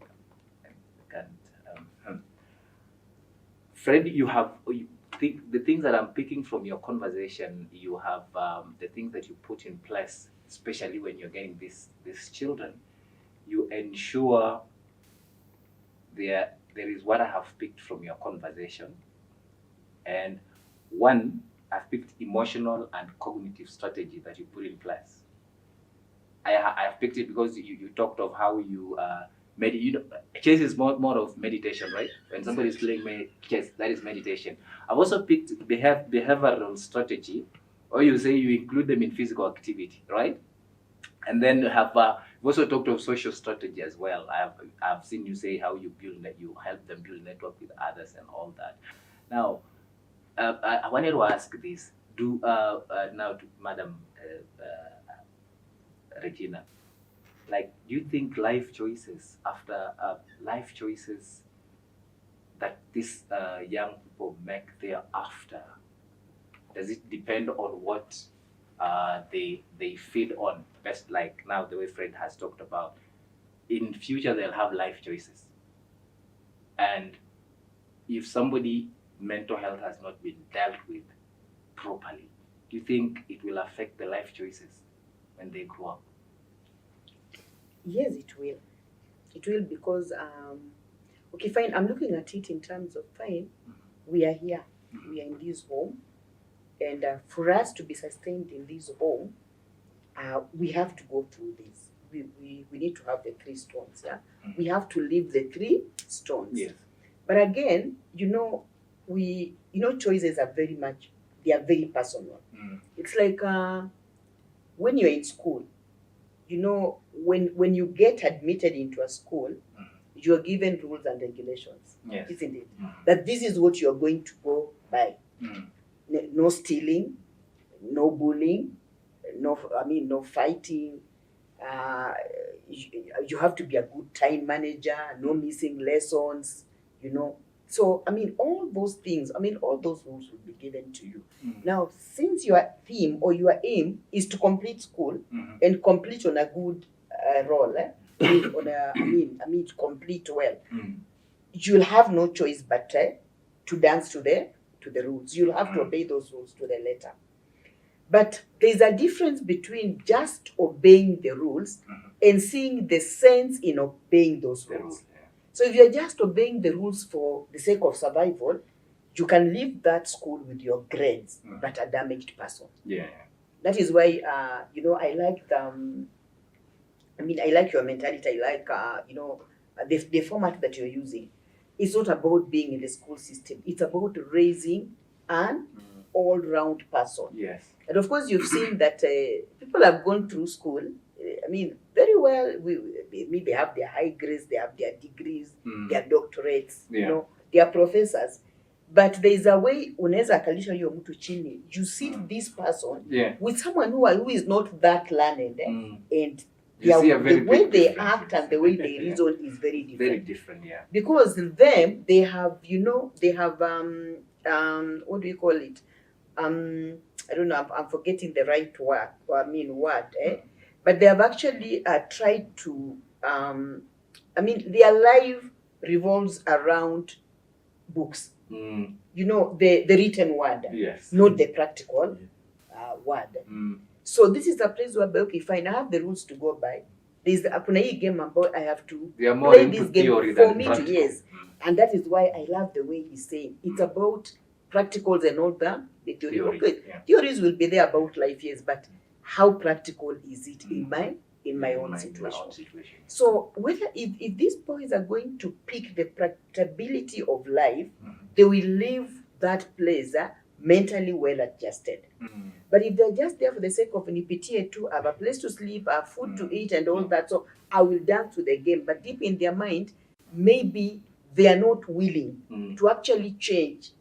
Fred, the things that I'm picking from your conversation, you have the things that you put in place, especially when you're getting these children. You ensure there is what I have picked from your conversation, and one, I've picked emotional and cognitive strategy that you put in place. I've picked it because you talked of how you chess is more of meditation, right? When somebody is playing chess, that is meditation. I've also picked behavioral strategy, or you say you include them in physical activity, right? And then you have we've also talked of social strategy as well. I've seen you say how you help them build network with others and all that. Now, I wanted to ask this. Now to Madam Regina, like, do you think life choices that these young people make thereafter, does it depend on what they feed on? Best, like now the way Fred has talked about, in future they'll have life choices, and if somebody mental health has not been dealt with properly, do you think it will affect the life choices when they grow up? Yes, it will. It will, because okay, fine. I'm looking at it in terms of, fine, we are here, we are in this home, and for us to be sustained in this home, we have to go through this. We need to have the 3 stones. Yeah, we have to leave the 3 stones. Yes. But again, choices are very personal. It's like when you're in school, when you get admitted into a school, you're given rules and regulations, Yes. isn't it? That this is what you're going to go by. No stealing, no bullying, no fighting, you have to be a good time manager, no missing lessons, you know. So, I mean, all those things, I mean, all those rules will be given to you. Now, since your theme or your aim is to complete school and complete on a good role, to complete well, you'll have no choice but to dance to the rules. You'll have to obey those rules to the letter. But there's a difference between just obeying the rules and seeing the sense in obeying those rules. So if you're just obeying the rules for the sake of survival, you can leave that school with your grades, but a damaged person. Yeah. That is why, I like I like your mentality. I like, the format that you're using. It's not about being in the school system. It's about raising an all-round person. Yes. And of course, you've seen that people have gone through school. I mean, very well. They have their high grades, they have their degrees, their doctorates, they are professors. But there is a way, unaweza akalisha hiyo mtu chini, you sit this person with someone who is not that learned, and the way they act and the way they reason is very different. Very different, yeah. Because them, they have, what do you call it? I don't know, I'm forgetting the right word, but they have actually tried to, their life revolves around books. The written word, yes, not the practical word. So this is a place where, okay, fine, I have the rules to go by. There's kuna hii game about I have to play this game for me to, yes. And that is why I love the way he's saying it's about practicals and all that. The theory. Okay, theories will be there about life, yes, but how practical is it in my own situation? So whether if these boys are going to pick the practicability of life, they will leave that place mentally well adjusted. But if they're just there for the sake of nipitie to have a place to sleep, have food to eat and all that, so I will dance to the game, but deep in their mind, maybe they are not willing to actually change,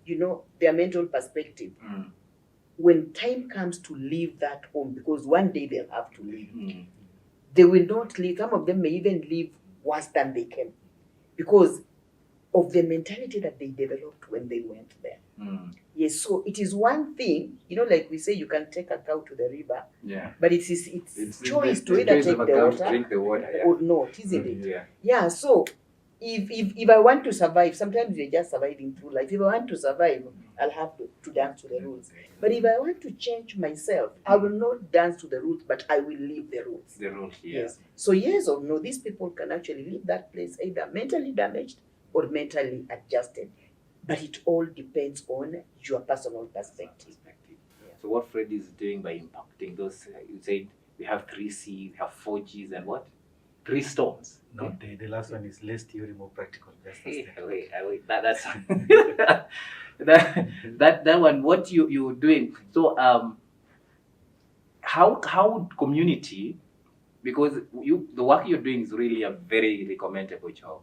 their mental perspective. When time comes to leave that home, because one day they'll have to leave, they will not leave. Some of them may even leave worse than they came because of the mentality that they developed when they went there. Yes, so it is one thing, like we say, you can take a cow to the river, but it's choice to either take the water or not, isn't it? Yeah, so if I want to survive, sometimes you're just surviving through life. If I want to survive, I'll have to dance to the rules. But if I want to change myself, I will not dance to the rules, but I will leave the rules. The rules, yes. So yes or no, these people can actually leave that place either mentally damaged or mentally adjusted. But it all depends on your personal perspective. So what Fred is doing by impacting those, you said we have 3 C's, we have 4 G's, and what? 3 stones. No, the last one is less theory, more practical. Wait. That's that one. What you're doing? So how community, because the work you're doing is really a very commendable job.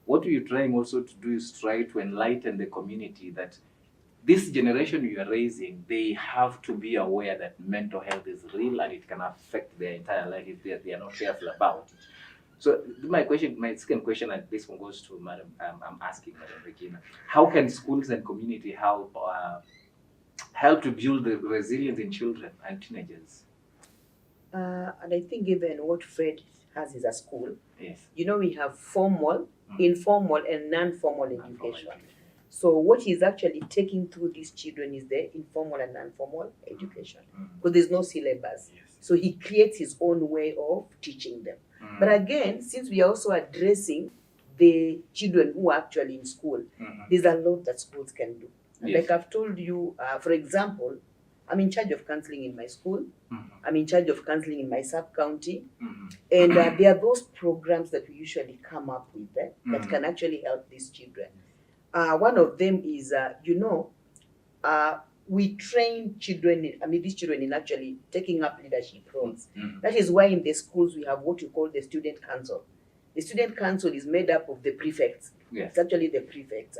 What you're trying also to do is try to enlighten the community that this generation you are raising, they have to be aware that mental health is real and it can affect their entire life if they are not careful about it. So my second question, and this one goes to Madam, I'm asking Madam Regina, how can schools and community help to build the resilience in children and teenagers? And I think even what Fred has is a school. Yes. We have formal, informal, and non-formal education. So what he's actually taking through these children is the informal and non-formal education, because there's no syllabus. Yes. So he creates his own way of teaching them. But again, since we are also addressing the children who are actually in school, there's a lot that schools can do. And like I've told you, for example, I'm in charge of counseling in my school. I'm in charge of counseling in my sub-county. And there are those programs that we usually come up with that can actually help these children. One of them is, we train children, these children in actually taking up leadership roles. That is why in the schools we have what you call the student council. The student council is made up of the prefects. Yes. It's actually the prefects,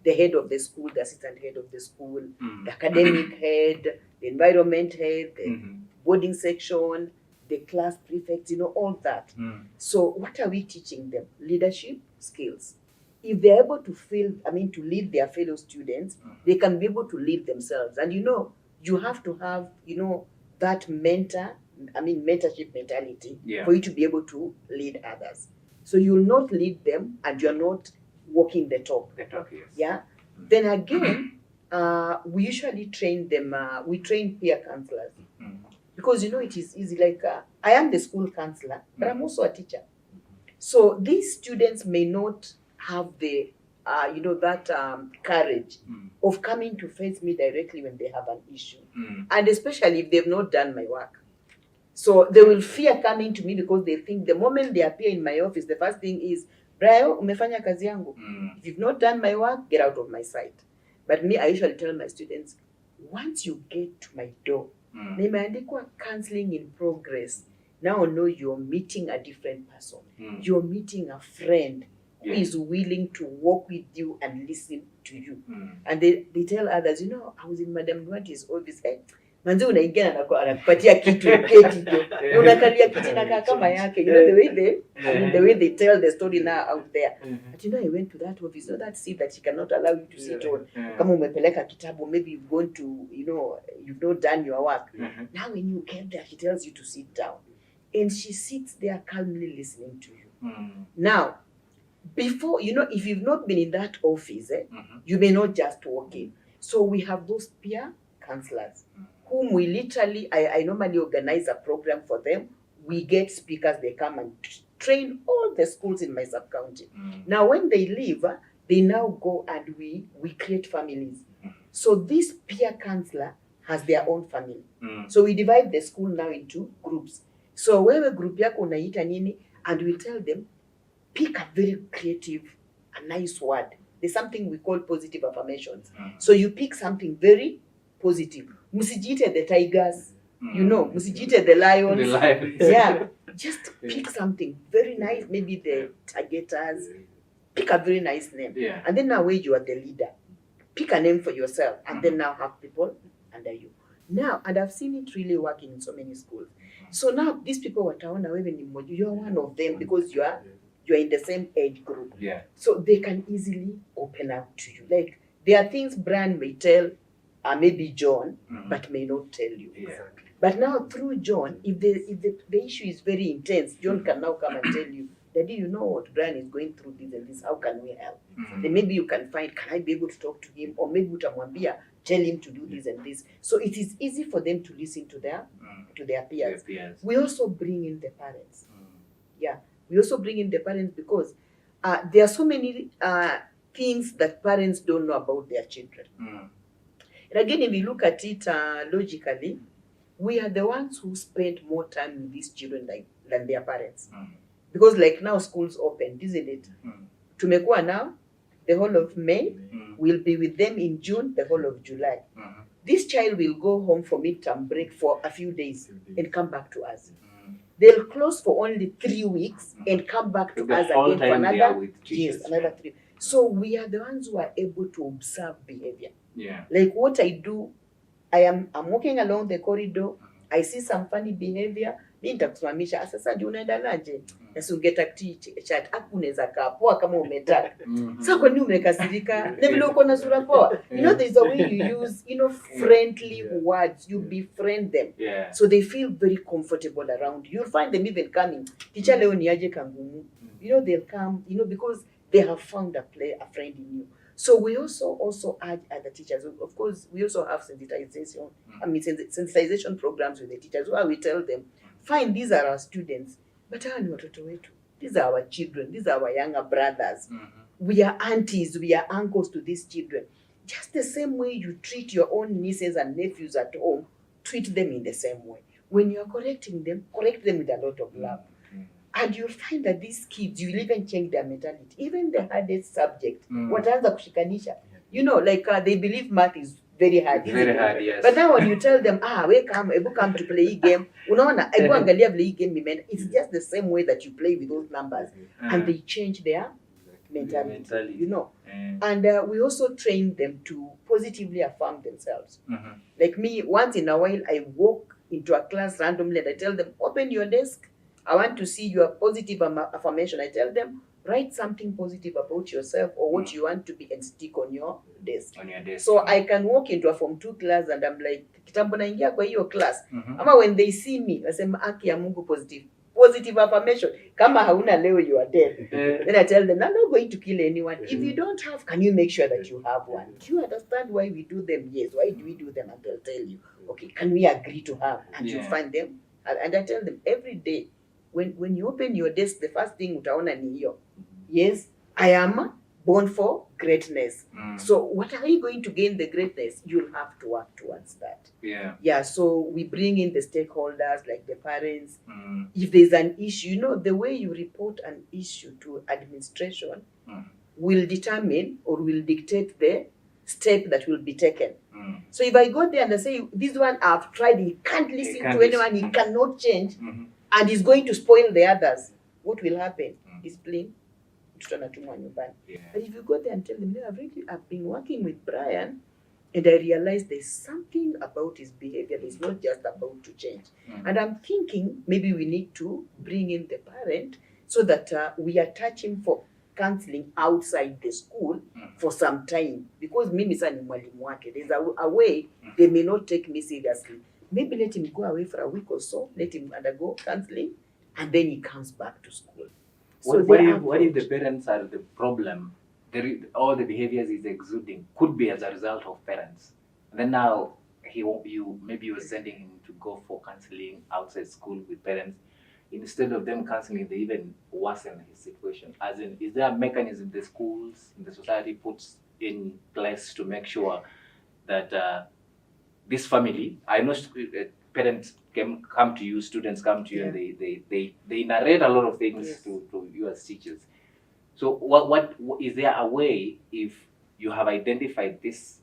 the head of the school, the assistant head of the school, the academic head, the environment head, the boarding section, the class prefects, all that. So what are we teaching them? Leadership skills. If they're able to to lead their fellow students, they can be able to lead themselves. And you have to have, that mentorship mentality for you to be able to lead others. So you'll not lead them and you're not walking the talk. The talk, yes. Yeah. Then again, we usually train them, we train peer counselors. Because it is easy, like I am the school counselor, but I'm also a teacher. So these students may not have the that courage of coming to face me directly when they have an issue. And especially if they've not done my work. So they will fear coming to me because they think the moment they appear in my office, the first thing is, Brayo, umefanya kazi yangu. If you've not done my work, get out of my sight. But me, I usually tell my students, once you get to my door, nimeandikwa counseling in progress. Now know you're meeting a different person. You're meeting a friend who is willing to walk with you and listen to you. And they tell others, I was in Madam Nwanti's office. Manzi unaingia anakupatia kitu keti ndio. Unakalia kiti na kama yake. The way they tell the story now out there. But I went to that office. So that seat that she cannot allow you to sit on. Kama umepeleka kitabu, maybe you've gone to, you've not done your work. Now when you get there, she tells you to sit down. And she sits there calmly listening to you. Now, before, if you've not been in that office, you may not just walk in. So we have those peer counselors whom we literally, I normally organize a program for them. We get speakers, they come and train all the schools in my sub-county. Now, when they leave, they now go and we create families. So this peer counselor has their own family. So we divide the school now into groups. So wewe group yako unaita nini, and we tell them, pick a very creative, a nice word. There's something we call positive affirmations. So you pick something very positive. Msijiite the tigers, msijiite the lions. The lions. Yeah, just pick something very nice, maybe the targeters. Pick a very nice name. Yeah. And then now where you are the leader, pick a name for yourself, and then now have people under you. Now, and I've seen it really working in so many schools. So now these people wataona wewe ni mmoja, you're one of them because you're in the same age group. Yeah. So they can easily open up to you. Like there are things Brian may tell, maybe John, but may not tell you. Yeah. But now through John, if the issue is very intense, John can now come and tell you, Daddy, you know what Brian is going through this and this. How can we help? Then maybe you can find, can I be able to talk to him? Or maybe utamwambia, tell him to do this and this. So it is easy for them to listen to their peers. We also bring in the parents. Yeah, we also bring in the parents because there are so many things that parents don't know about their children. And again, if you look at it logically, we are the ones who spend more time with these children than their parents. Because like now schools opened, isn't it? Tumekuwa now, the whole of May, we'll be with them in June, the whole of July. This child will go home for midterm break for a few days and come back to us. They'll close for only 3 weeks and come back to us again for another 3. So we are the ones who are able to observe behavior. Yeah. Like what I do, I'm walking along the corridor, I see some funny behavior, mimi nitakusimamisha, sasa je unaendanaje? Sasa ungetaka chat hapo unaweza kaa poa kama umetaka. Sasa kwa nini umekasirika? Na vile uko na sura poa. There's a way you use, friendly words. You befriend them. Yeah. So they feel very comfortable around you. You'll find them even coming. Teacher leo ni aje kangumu. They'll come, because they have found a friend in you. So we also urge other teachers. Of course, we also have sensitization programs with the teachers where we tell them, fine, these are our students, but hawa ni watoto wetu. These are our children. These are our younger brothers. We are aunties. We are uncles to these children. Just the same way you treat your own nieces and nephews at home, treat them in the same way. When you are correcting them, correct them with a lot of love. And you'll find that these kids, you'll even change their mentality. Even the hardest subject, wataanza kushikanisha. They believe math is very hard. Very hard, yes. But now when you tell them, ebu come to play a game, unaona, ebu angalia play game, it's just the same way that you play with those numbers. And they change their mentality. And we also train them to positively affirm themselves. Like me, once in a while, I walk into a class randomly and I tell them, open your desk. I want to see your positive affirmation. I tell them, write something positive about yourself or what you want to be and stick on your desk. So I can walk into a Form 2 class and I'm like, kitambo naingia kwa hiyo class. Ama when they see me, nasema haki ya Mungu positive affirmation. Kama hauna leo, you are dead. Then I tell them, I'm not going to kill anyone. If you don't have, can you make sure that you have one? Do you understand why we do them? Yes. Why do we do them? And they'll tell you, okay, can we agree to have? And you find them. And I tell them every day, when you open your desk, the first thing utaona ni hiyo. Yes, I am born for greatness. So what are you going to gain the greatness? You'll have to work towards that. Yeah, so we bring in the stakeholders like the parents. If there's an issue, the way you report an issue to administration will determine or will dictate the step that will be taken. So if I go there and I say, this one I've tried, he can't listen to anyone, he cannot change, and he's going to spoil the others, what will happen? Discipline. But if you go there and tell them, I've been working with Brian and I realized there's something about his behavior that's not just about to change. And I'm thinking maybe we need to bring in the parent so that we attach him for counseling outside the school for some time. Because mimi sa ni mwalimu wake, there's a way they may not take me seriously. Maybe let him go away for a week or so, let him undergo counseling, and then he comes back to school. So what if the parents are the problem? All the behaviors he's exuding could be as a result of parents. And then now maybe you're sending him to go for counseling outside school with parents. Instead of them counseling, they even worsen his situation. As in, is there a mechanism the schools, the society puts in place to make sure that this family, I know parents come to you, students come to you, and they narrate a lot of things to you as teachers. So what is there a way, if you have identified this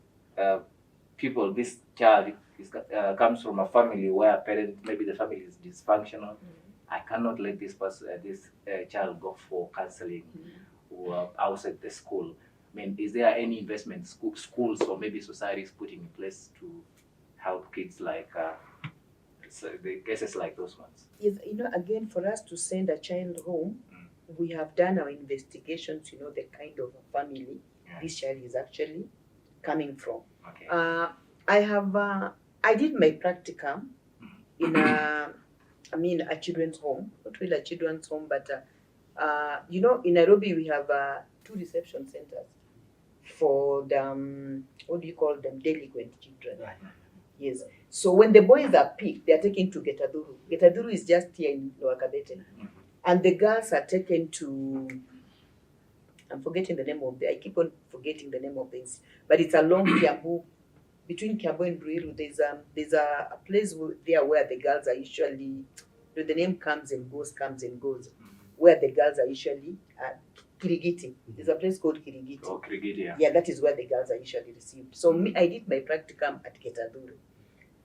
people, this child comes from a family where maybe the family is dysfunctional, I cannot let this child go for counseling or outside the school. I mean, is there any investment schools or maybe societies putting in place to help kids like the cases like those ones? Yes, again, for us to send a child home, we have done our investigations, the kind of family this child is actually coming from. Okay. I did my practicum in a children's home, not really a children's home, but in Nairobi we have 2 reception centers for the what do you call them, delinquent children. Yes. So when the boys are picked, they are taken to Getaduru. Getaduru is just here in Lower Kabete. And the girls are taken to, I keep on forgetting the name of this, but it's along Kiambu, between Kiambu and Ruiru. There's a place there where the girls are usually, the name comes and goes, where the girls are usually Kirigiti. There's a place called Kirigiti. Oh, Kirigiti, yeah. Yeah, that is where the girls are usually received. So I did my practicum at Getaduru.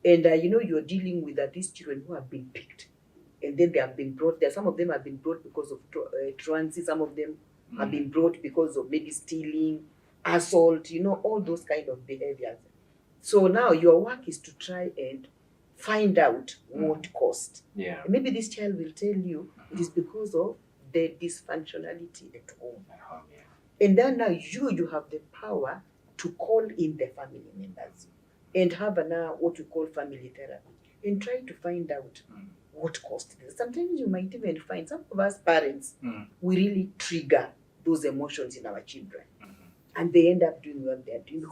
And you're dealing with these children who have been picked. And then they have been brought there. Some of them have been brought because of transit. Some of them have been brought because of maybe stealing, assault, all those kind of behaviors. So now your work is to try and find out what caused. Yeah. And maybe this child will tell you it is because of the dysfunctionality at home. And then now you have the power to call in the family members and have what we call family therapy and try to find out what caused this. Sometimes you might even find some of us parents, we really trigger those emotions in our children. And they end up doing what they're doing.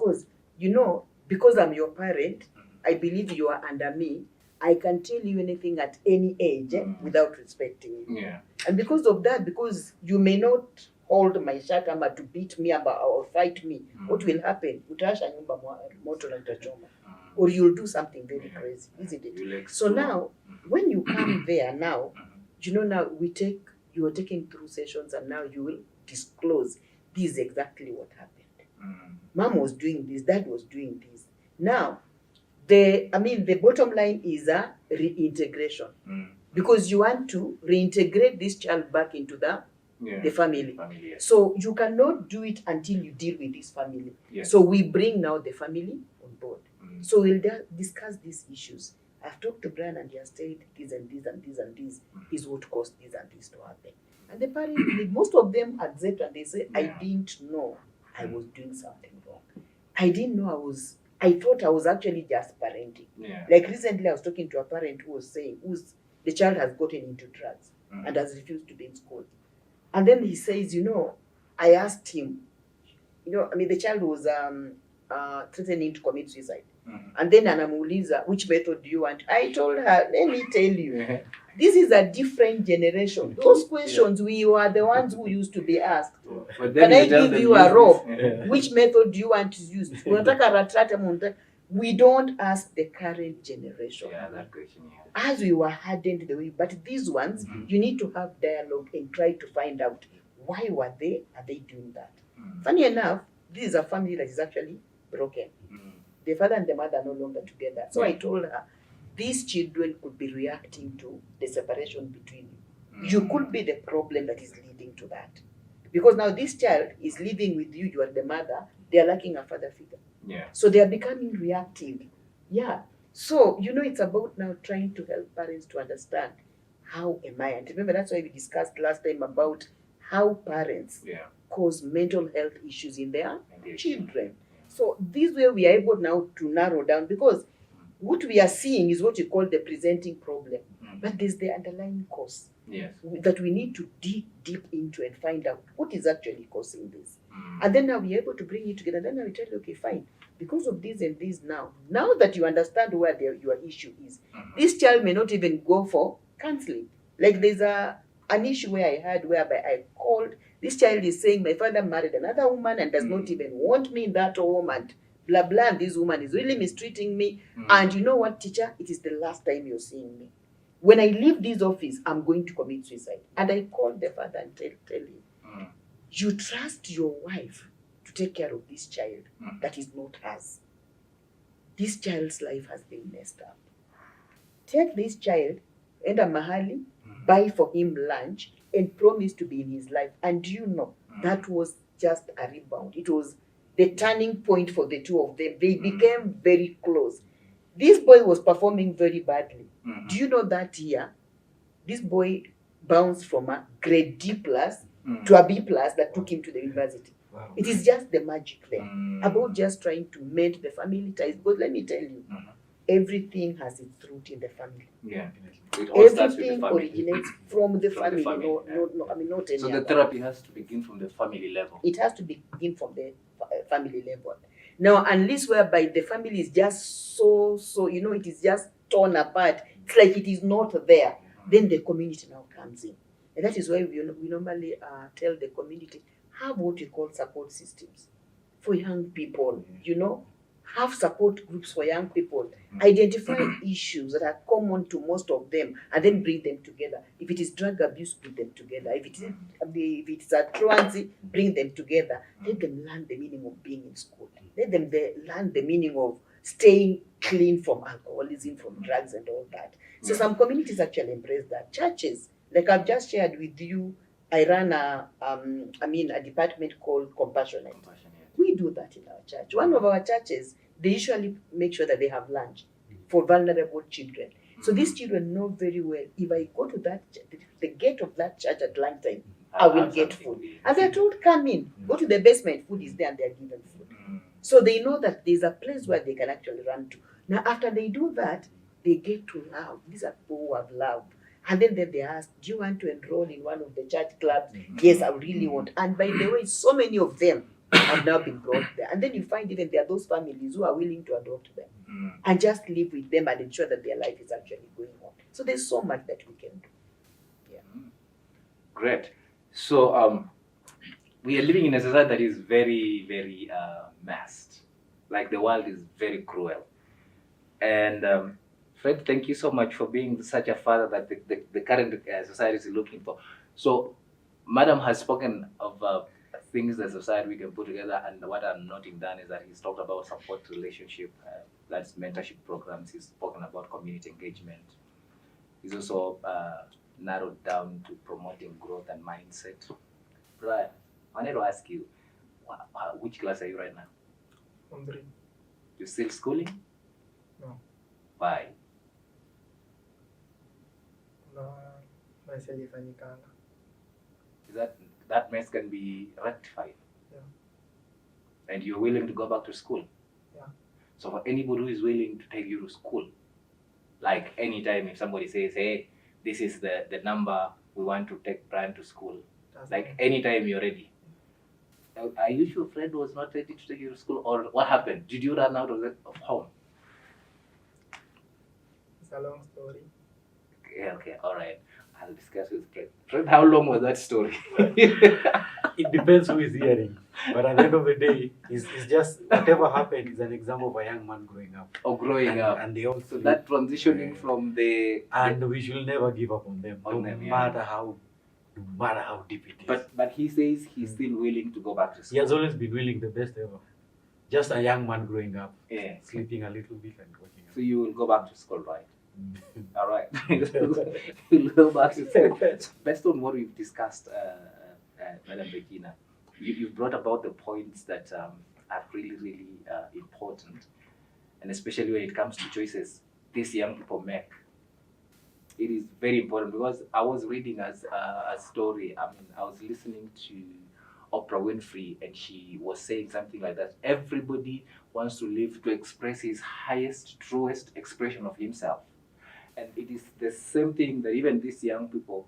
Because I'm your parent, I believe you are under me, I can tell you anything at any age without respecting you. Yeah. And because of that, because you may not hold my shirt to beat me or fight me, what will happen? Utasha nyumba moto na utachoma. Or you'll do something very crazy, isn't it? So now, when you come there now, now you are taken through sessions and now you will disclose this is exactly what happened. Mom was doing this, dad was doing this. Now, the bottom line is a reintegration. Because you want to reintegrate this child back into the family. Yes. So you cannot do it until you deal with this family. Yes. So we bring now the family on board. So we'll discuss these issues I've talked to Brian and he has said this and this and this and this is what caused this and this to happen. And the parents, most of them accept and they say, I didn't know I was doing something wrong. I didn't know I thought I was actually just parenting. Yeah. Like recently I was talking to a parent who was saying, the child has gotten into drugs and has refused to be in school. And then he says, I asked him, the child was threatening to commit suicide. And then anamuuliza, which method do you want? I told her, let me tell you, this is a different generation. Those questions, we were the ones who used to be asked. Can I give you a rope? Which method do you want to use? We don't ask the current generation. Yeah, that question, As we were hardened the way, but these ones, you need to have dialogue and try to find out why are they doing that. Funny enough, this is a family that is actually broken. The father and the mother are no longer together. So I told her, these children could be reacting to the separation between you. You could be the problem that is leading to that. Because now this child is living with you, you are the mother, they are lacking a father figure. Yeah. So they are becoming reactive. Yeah. So, it's about now trying to help parents to understand how am I. And remember, that's why we discussed last time about how parents cause mental health issues in their children. So this way we are able now to narrow down, because what we are seeing is what you call the presenting problem. But there's the underlying cause that we need to dig deep into and find out what is actually causing this. And then now we're able to bring it together. Then now we tell you, okay, fine. Because of this and this now that you understand where your issue is, this child may not even go for counseling. Like there's an issue where I had whereby I called, this child is saying my father married another woman and does not even want me, that woman, blah, blah, and this woman is really mistreating me. And you know what, teacher? It is the last time you're seeing me. When I leave this office, I'm going to commit suicide. And I called the father and tell him, you trust your wife to take care of this child that is not hers. This child's life has been messed up. Take this child, enda mahali, buy for him lunch, and promise to be in his life. And that was just a rebound. It was the turning point for the two of them. They became very close. This boy was performing very badly. Do you know that year, this boy bounced from a grade D plus to a B plus that took him to the university. Wow. It is just the magic there about just trying to mend the family ties. But let me tell you, everything has its root in the family. Yeah. It all starts with the Everything family. originates from the From family. the family, Not any So the other. therapy has to begin from the family level. It has to begin from the family level. Now, unless whereby the family is just so, it is just torn apart, it's like it is not there, then the community now comes in. And that is why we normally tell the community, have what we call support systems for young people, have support groups for young people, identify issues that are common to most of them, and then bring them together. If it is drug abuse, put them together. If it's a truancy, bring them together. Let them learn the meaning of being in school. Let them learn the meaning of staying clean from alcoholism, from drugs and all that. So some communities actually embrace that. Churches, like I've just shared with you, I run a department called Compassionate. We do that in our church. One of our churches, they usually make sure that they have lunch for vulnerable children. So these children know very well, if I go to the gate of that church at lunchtime, I will get food. And they're told, come in, go to the basement, food is there, and they're given food. So they know that there's a place where they can actually run to. Now, after they do that, they get to love. These are people who have love. And then they ask, do you want to enroll in one of the church clubs? Yes, I really want. And by the way, so many of them have now been brought there. And then you find even there are those families who are willing to adopt them and just live with them and ensure that their life is actually going on. So there's so much that we can do. Yeah. Great. So we are living in a society that is very, very masked. Like the world is very cruel. And Fred, thank you so much for being such a father that the current society is looking for. So, Madam has spoken of things that society we can put together, and what I'm noting down is that he's talked about support relationship, that's mentorship programs. He's spoken about community engagement. He's also narrowed down to promoting growth and mindset. Brian, I wanted to ask you, which class are you right now? Form 3. You still schooling? No. Why? kuna mess ilifanyikanga. That mess can be rectified. Yeah. And you're willing to go back to school. Yeah. So for anybody who is willing to take you to school, like anytime if somebody says, hey, this is the number, we want to take Brian to school, That's like fine. anytime you're ready. Are you sure Fred was not ready to take you to school, or what happened? Did you run out of home? It's a long story. Okay, all right. I'll discuss with Fred. Fred, how long was that story? It depends who is hearing. But at the end of the day, it's just whatever happened is an example of a young man growing up. Or growing up. And they also So that transitioning from the and we should never give up on them, On no them, yeah. matter how deep it is. but he says he's still willing to go back to He school. has always been willing, the best ever. Just a young man growing up, Yeah. sleeping a little bit and waking So you will go back to school, right? up. All right. You'll go back to school. Based on what we've discussed, Madam Regina, you've brought about the points that are really, really important, and especially when it comes to choices these young people make. It is very important because I was reading a story. I mean, I was listening to Oprah Winfrey, and she was saying something like that. Everybody wants to live to express his highest, truest expression of himself. And it is the same thing that even these young people,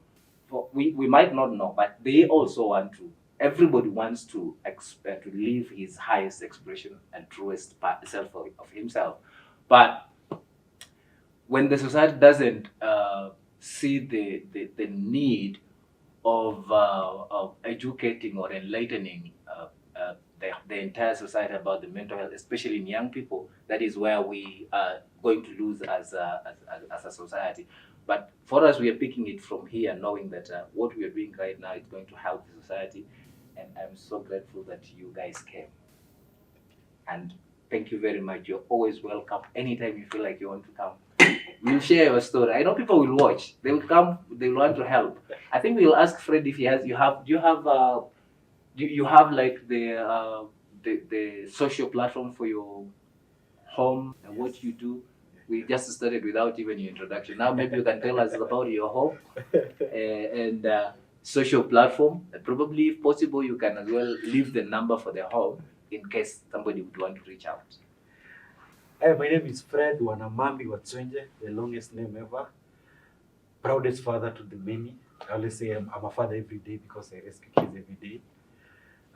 we might not know, but they also want to. Everybody wants to live his highest expression and truest self of himself. But when the society doesn't see the need of educating or enlightening the entire society about the mental health, especially in young people, that is where we are going to lose as a society. But for us, we are picking it from here, knowing that what we are doing right now is going to help the society. And I'm so grateful that you guys came. And thank you very much. You're always welcome. Anytime you feel like you want to come, we'll share your story. I know people will watch. They will come. They will want to help. I think we'll ask Fred if he has. Do you have like the social platform for your home and what you do? We just started without even your introduction. Now maybe you can tell us about your home and social platform. Probably, if possible, you can as well leave the number for the home in case somebody would want to reach out. Hi, my name is Fred Wanamambi Watswenje, the longest name ever. Proudest father to the many. I always say I'm a father every day because I rescue kids every day.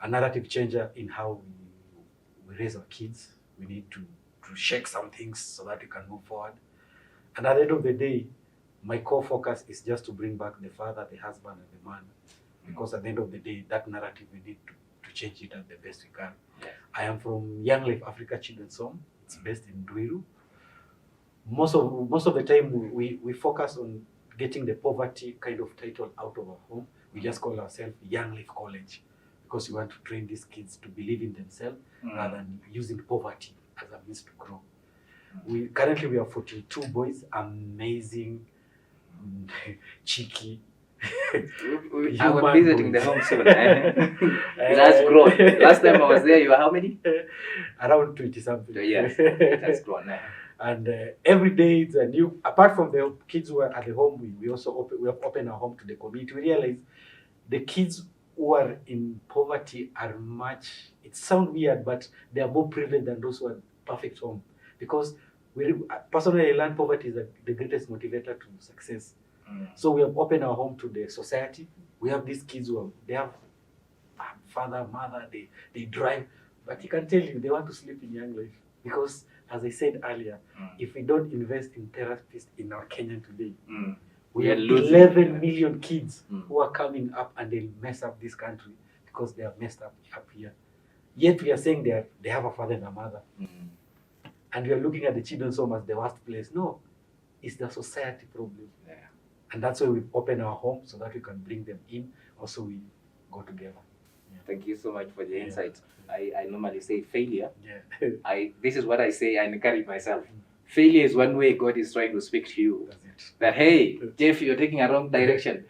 A narrative changer in how we raise our kids. We need to shake some things so that we can move forward. And at the end of the day, my core focus is just to bring back the father, the husband, and the man. Because at the end of the day, that narrative, we need to change it at the best we can. I am from Young Life Africa Children's Home. It's based in Dwiru. Most of the time, we focus on getting the poverty kind of title out of our home. We just call ourselves Young Life College because we want to train these kids to believe in themselves rather than using poverty as a means to grow. We currently have 42 boys, amazing, cheeky. I was visiting the home soon. It has grown. Last time I was there, you were how many? Around 20 something. Yes, it has grown. And every day it's a new. Apart from the kids who are at the home, we also have opened our home to the community. We realize the kids who are in poverty are much. It sounds weird, but they are more privileged than those who are perfect home. Because personally, I learned poverty is the greatest motivator to success. So we have opened our home to the society. We have these kids they have father, mother, they drive, but you can tell you they want to sleep in Young Life because, as I said earlier, if we don't invest in therapists in our Kenya today, we have 11 million kids who are coming up and they'll mess up this country because they are messed up here. Yet we are saying they have a father and a mother, and we are looking at the children's home as the worst place. No, it's the society problem. And that's why we've opened our home so that we can bring them in. Also, we go together. Thank you so much for the insight. I normally say failure. Yeah. This is what I say. I encourage myself. Failure is one way God is trying to speak to you. That's it. That hey, Jeff, you're taking a wrong direction.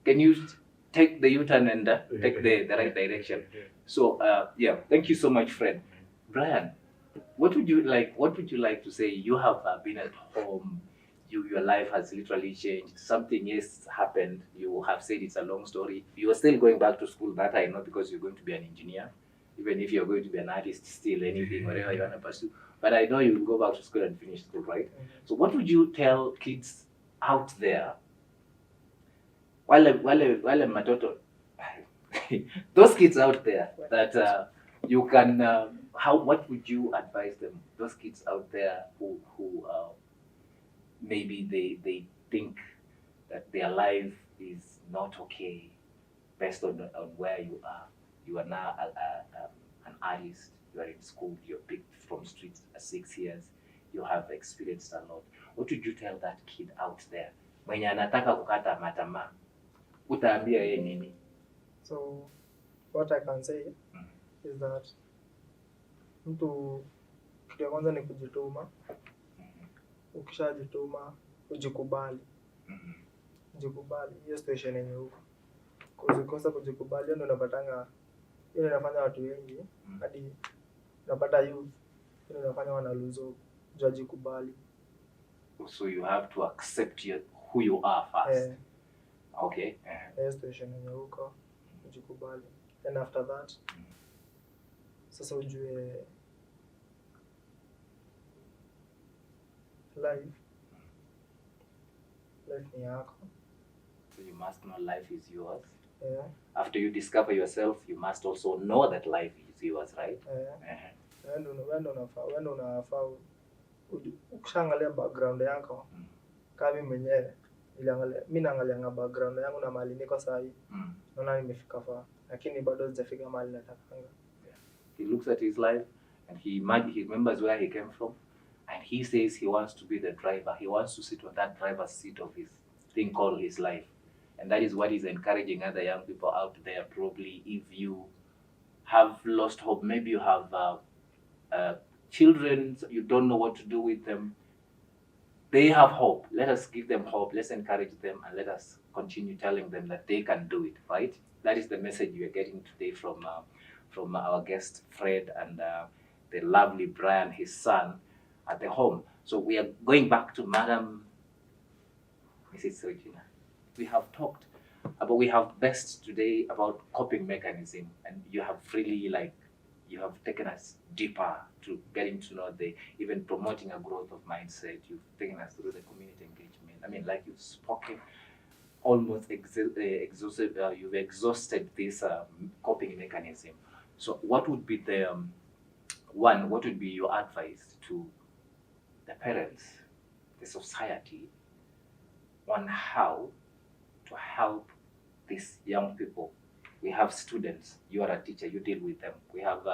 Can you take the U-turn and take the right direction? So thank you so much, Fred. Brian, what would you like to say? You have been at home. your life has literally changed. Something yes happened. You have said it's a long story. You are still going back to school. That I know because you're going to be an engineer. Even if you're going to be an artist, still anything, whatever you want to pursue. But I know you will go back to school and finish school, right? So what would you tell kids out there? While matoto, those kids out there that you can what would you advise them? Those kids out there who maybe they think that their life is not okay based on where you are. You are now an artist. You are in school. You're picked from streets at 6 years. You have experienced a lot. What would you tell that kid out there mwenye anataka kukata matamaa? Utaambia yeye nini? So what I can say is that mtu kitu ya kwanza ni kujituma. Ukishajituma ujikubali. Jikubali hiyo station yenye huko. Ukikosa kujikubali ndio unapatanga ile inafanya watu wengi hadi unapata youth ile inafanya wana lose hope. Jikubali. So you have to accept who you are first. Okay. Hiyo station yenye huko ujikubali. And after that sasa ujue life ni yako. So you must know life is yours. Yeah. After you discover yourself, you must also know that life is yours, right? Wewe ndo unafaa ukishaangalia background yako kama mimi mwenyewe mimi naangalia background yangu na mahali niko sasa hivi. Naona nimefika far lakini bado sijafika mahali natakanga. He looks at his life and he remembers where he came from and he says he wants to be the driver. He wants to sit on that driver's seat of his thing called his life. And that is what he's encouraging other young people out there. Probably if you have lost hope, maybe you have children, you don't know what to do with them. They have hope. Let us give them hope. Let's encourage them and let us continue telling them that they can do it, right? That is the message we are getting today from our guest Fred and the lovely Brian, his son, at the home. So we are going back to Madam Mrs. Regina. We have talked about, we have best today about coping mechanism, and you have really you have taken us deeper to getting to know even promoting a growth of mindset. You've taken us through the community engagement. I mean, like you've spoken almost exhausted, you've exhausted this coping mechanism. So what would be what would be your advice to the parents, the society, on how to help these young people? We have students. You are a teacher. You deal with them. We have.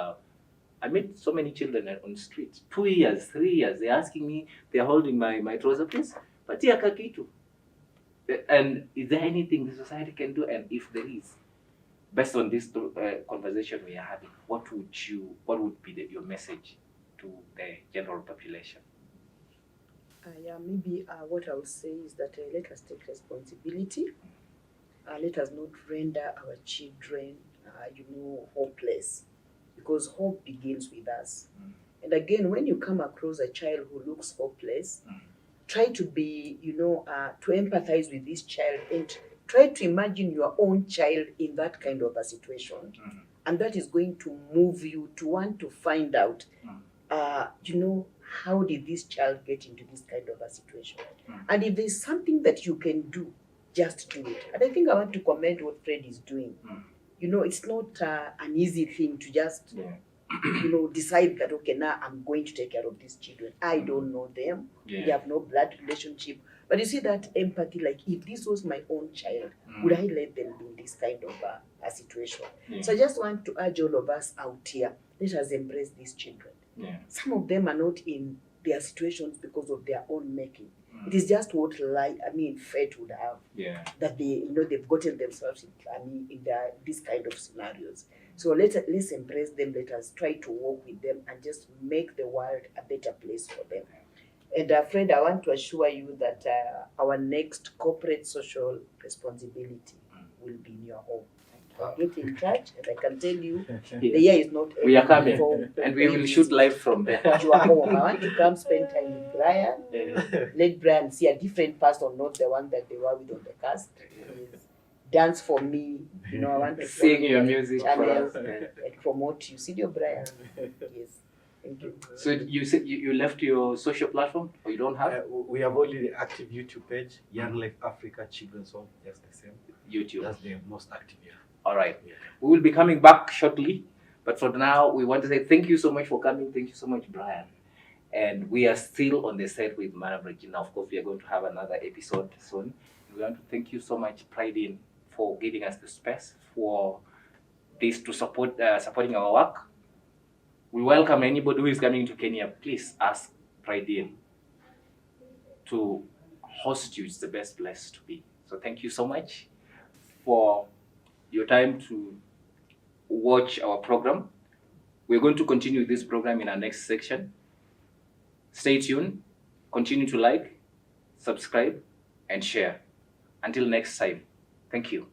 I meet so many children on the streets. 2 years, 3 years. They're asking me. They're holding my trouser, please. Patia kakitu. And is there anything the society can do? And if there is, based on this conversation we are having, what would be your message to the general population? Maybe what I would say is that let us take responsibility. Let us not render our children, hopeless, because hope begins with us. And again, when you come across a child who looks hopeless, try to be, to empathize with this child and try to imagine your own child in that kind of a situation. And that is going to move you to want to find out, how did this child get into this kind of a situation? And if there's something that you can do, just do it. And I think I want to comment what Fred is doing. It's not an easy thing to just, decide that, okay, now I'm going to take care of these children. I don't know them. We have no blood relationship. But you see that empathy, like if this was my own child, would I let them be in this kind of a situation? So I just want to urge all of us out here, let us embrace these children. Some of them are not in their situations because of their own making. It is just what fate would have. That they've gotten themselves in these kind of scenarios. So let's embrace them. Let us try to work with them and just make the world a better place for them. And Fred, I want to assure you that our next corporate social responsibility will be in your home. get in touch, and I can tell you the year is not We are ending coming, before and we will you shoot visit. live from there. You are home. I want to come spend time with Brian. Let Brian see a different person, not the one that they were with on the cast. Yes. Dance for me. You know, I want to Sing follow your my music for channel us. and promote you. See your Brian. Yes. Thank you. So you said you left your social platform, or you don't have We have only the active YouTube page, Young Life Africa Children's Home, just the same. YouTube? That's the most active, yeah. All right. Yeah. We will be coming back shortly, but for now, we want to say thank you so much for coming. Thank you so much, Brian. And we are still on the set with Madam Regina. Of course, we are going to have another episode soon. We want to thank you so much, Pride In, for giving us the space for this to supporting our work. We welcome anybody who is coming to Kenya. Please ask Pride In to host you. It's the best place to be. So thank you so much for your time to watch our program. We're going to continue this program in our next section. Stay tuned, continue to like, subscribe, and share. Until next time, thank you.